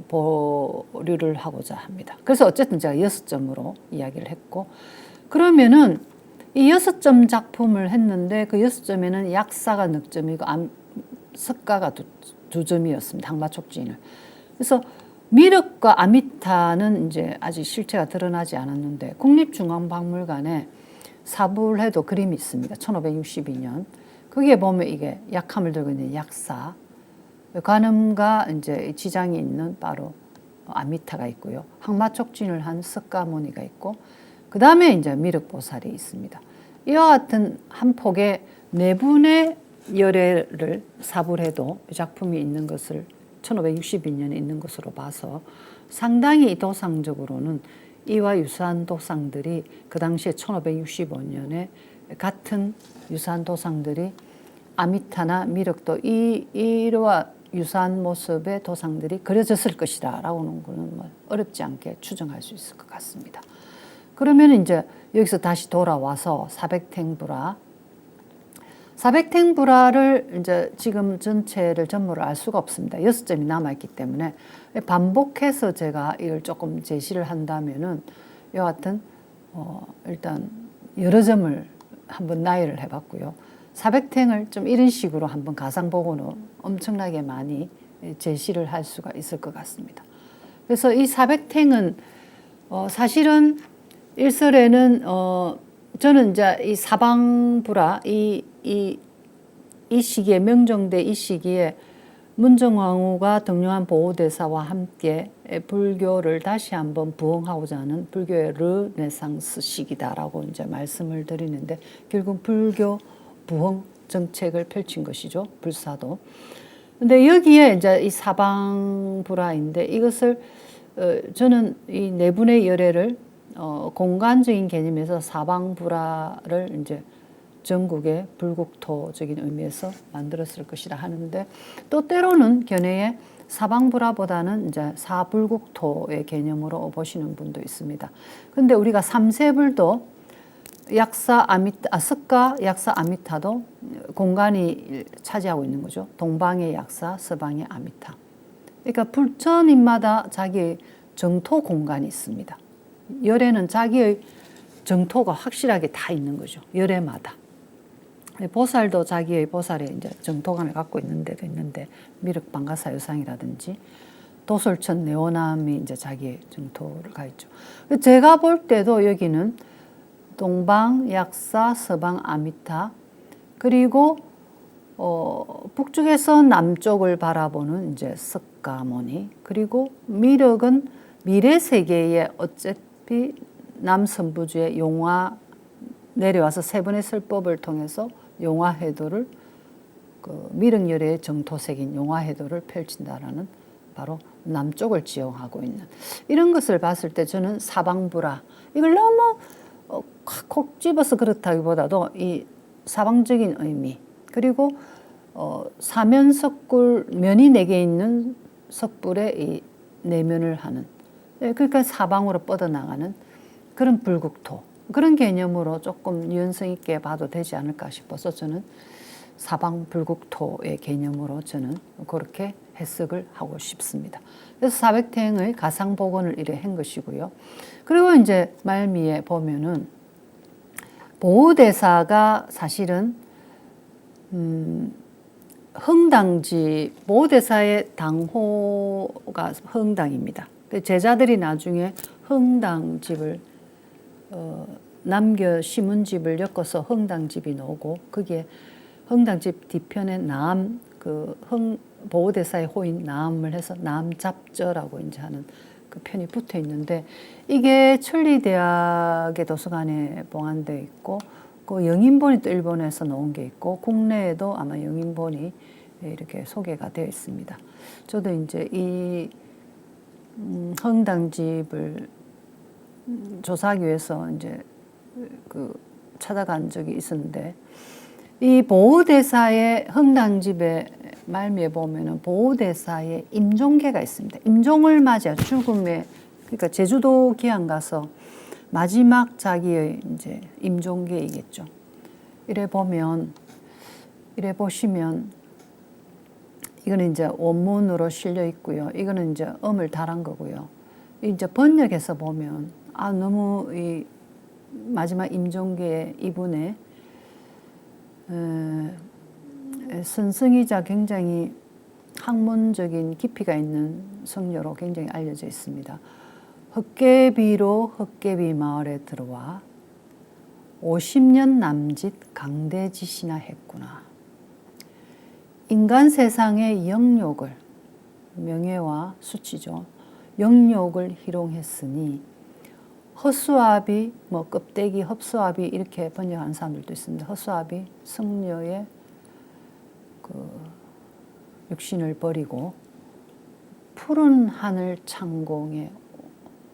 보류를 하고자 합니다. 그래서 어쨌든 제가 6점으로 이야기를 했고 그러면은 이 6점 작품을 했는데 그 6점에는 약사가 넉 점이고 석가가 두 점이었습니다. 항마촉진을. 그래서 미륵과 아미타는 이제 아직 실체가 드러나지 않았는데 국립중앙박물관에 사불해도 그림이 있습니다. 1562년. 거기에 보면 이게 약함을 들고 있는 약사, 관음과 이제 지장이 있는 바로 아미타가 있고요. 항마촉진을 한 석가모니가 있고, 그 다음에 이제 미륵보살이 있습니다. 이와 같은 한 폭의 네 분의 열애를 사불해도 작품이 있는 것을 1562년에 있는 것으로 봐서 상당히 도상적으로는 이와 유사한 도상들이 그 당시에 1565년에 같은 유사한 도상들이 아미타나 미륵도 이와 유사한 모습의 도상들이 그려졌을 것이다 라고는 뭐 어렵지 않게 추정할 수 있을 것 같습니다. 그러면 이제 여기서 다시 돌아와서 사백탱불화를 이제 지금 전체를 전모를 알 수가 없습니다. 6점이 남아있기 때문에 반복해서 제가 이걸 조금 제시를 한다면은 여하튼 일단 여러 점을 한번 나열을 해봤고요. 사백탱을 좀 이런 식으로 한번 가상복원으로 엄청나게 많이 제시를 할 수가 있을 것 같습니다. 그래서 이 사백탱은 사실은 일설에는 저는 이제 이 사방불화 이 시기에 명종대 이 시기에 문정왕후가 등용한 보호대사와 함께 불교를 다시 한번 부흥하고자 하는 불교의 르네상스 시기다라고 이제 말씀을 드리는데 결국 불교 부흥 정책을 펼친 것이죠. 불사도. 근데 여기에 이제 이 사방불화인데 이것을 저는 이 네 분의 열애를 공간적인 개념에서 사방불화를 이제 전국의 불국토적인 의미에서 만들었을 것이라 하는데 또 때로는 견해에 사방불화보다는 이제 사불국토의 개념으로 보시는 분도 있습니다. 근데 우리가 삼세불도 석가, 약사, 아미타도 공간이 차지하고 있는 거죠. 동방의 약사, 서방의 아미타. 그러니까 불처님마다 자기의 정토 공간이 있습니다. 열애는 자기의 정토가 확실하게 다 있는 거죠. 열애마다. 보살도 자기의 보살의 이제 정토관을 갖고 있는 데도 있는데 미륵 방가사 유상이라든지 도솔천 네오남이 이제 자기의 정토를 가 있죠. 제가 볼 때도 여기는 동방 약사, 서방 아미타 그리고 북쪽에서 남쪽을 바라보는 이제 석가모니 그리고 미륵은 미래 세계의 어차피 남선부주의 용화 내려와서 세 번의 설법을 통해서 용화해도를 그 미륵열의 정토색인 용화해도를 펼친다라는 바로 남쪽을 지형하고 있는 이런 것을 봤을 때 저는 사방불화 이걸 너무 콕 집어서 그렇다기보다도 이 사방적인 의미 그리고 사면석굴 면이 4개 있는 석불에 이 내면을 하는 그러니까 사방으로 뻗어나가는 그런 불국토 그런 개념으로 조금 유연성 있게 봐도 되지 않을까 싶어서 저는 사방 불국토의 개념으로 저는 그렇게 해석을 하고 싶습니다. 그래서 사백태행의 가상복원을 이래 한 것이고요. 그리고 이제 말미에 보면은 보호대사가 사실은 흥당지 보호대사의 당호가 흥당입니다. 제자들이 나중에 흥당집을 남겨 심은집을 엮어서 흥당집이 나오고 거기에 흥당집 뒤편에 남 그 보호대사의 호인 남을 해서 남잡저라고 이제 하는 그 편이 붙어 있는데 이게 천리대학의 도서관에 보관되어 있고 그 영인본이 또 일본에서 나온 게 있고 국내에도 아마 영인본이 이렇게 소개가 되어 있습니다. 저도 이제 이 흥당집을 조사하기 위해서 이제 그 찾아간 적이 있었는데 이 보호대사의 흥당집의 말미에 보면은 보호대사의 임종계가 있습니다. 임종을 맞아 죽음에 그러니까 제주도 기항 가서 마지막 자기의 이제 임종계이겠죠. 이래 보시면 이거는 이제 원문으로 실려 있고요. 이거는 이제 음을 달한 거고요. 이제 번역해서 보면 너무 이 마지막 임종계의 이분의 선성이자 굉장히 학문적인 깊이가 있는 성녀로 굉장히 알려져 있습니다. 헛개비로 헛개비 마을에 들어와 50년 남짓 강대짓이나 했구나. 인간 세상의 영욕을 명예와 수치죠. 영욕을 희롱했으니 허수아비, 껍데기 흡수아비 이렇게 번역하는 사람들도 있습니다. 허수아비, 성녀의 그 육신을 버리고 푸른 하늘 창공에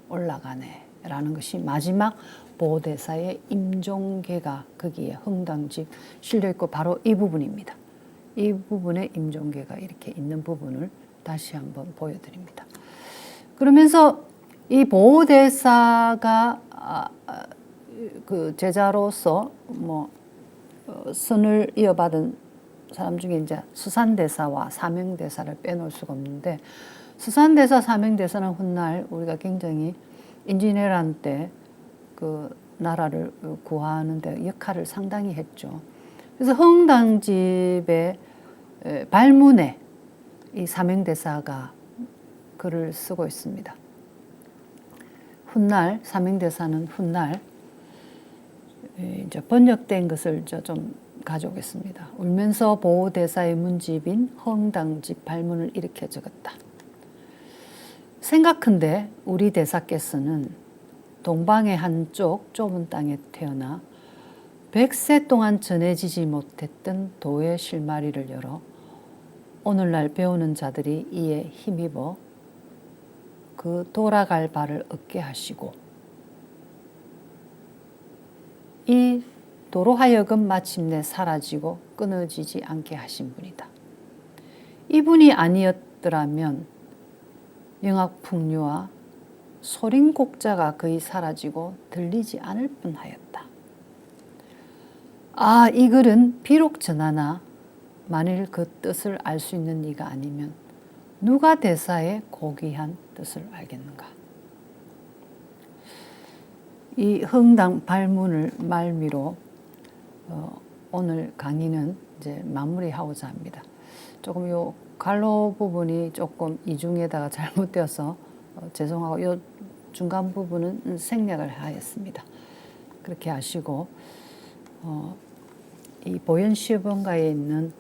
올라가네라는 것이 마지막 보호대사의 임종계가 거기에 흥당집 실려 있고 바로 이 부분입니다. 이 부분에 임종계가 이렇게 있는 부분을 다시 한번 보여드립니다. 그러면서 이 보호대사가 그 제자로서 선을 이어받은 사람 중에 이제 수산대사와 사명대사를 빼놓을 수가 없는데 수산대사, 사명대사는 훗날 우리가 굉장히 임진왜란 때 그 나라를 구하는 데 역할을 상당히 했죠. 그래서 흥당집의 발문에 이 사명대사가 글을 쓰고 있습니다. 훗날 사명대사는 훗날 이제 번역된 것을 좀 가져오겠습니다. 울면서 보호대사의 문집인 흥당집 발문을 이렇게 적었다. 생각한데 우리 대사께서는 동방의 한쪽 좁은 땅에 태어나 100세 동안 전해지지 못했던 도의 실마리를 열어 오늘날 배우는 자들이 이에 힘입어 그 돌아갈 발을 얻게 하시고 이 도로 하여금 마침내 사라지고 끊어지지 않게 하신 분이다. 이분이 아니었더라면 영악풍류와 소린곡자가 거의 사라지고 들리지 않을 뻔하였다. 이 글은 비록 전하나 만일 그 뜻을 알 수 있는 이가 아니면 누가 대사의 고귀한 뜻을 알겠는가? 이 흥당 발문을 말미로 오늘 강의는 이제 마무리하고자 합니다. 조금 요 갈로 부분이 조금 이중에다가 잘못되어서 죄송하고 요 중간 부분은 생략을 하였습니다. 그렇게 하시고 이 보현시범가에 있는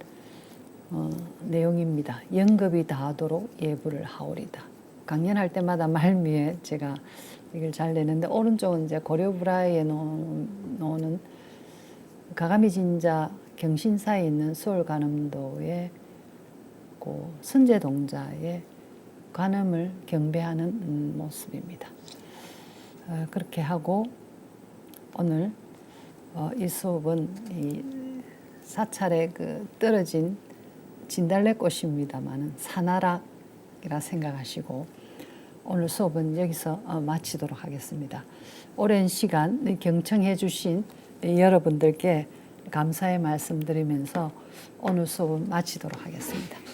내용입니다. 영급이 다하도록 예부를 하오리다. 강연할 때마다 말미에 제가 이걸 잘 내는데 오른쪽은 이제 고려불화에 나오는 가가미 진자 경신사에 있는 수월관음도의 그 선제동자의 관음을 경배하는 모습입니다. 그렇게 하고 오늘 이 수업은 이 사찰에 그 떨어진 진달래꽃입니다만은 산나락이라 생각하시고 오늘 수업은 여기서 마치도록 하겠습니다. 오랜 시간 경청해 주신 여러분들께 감사의 말씀 드리면서 오늘 수업은 마치도록 하겠습니다.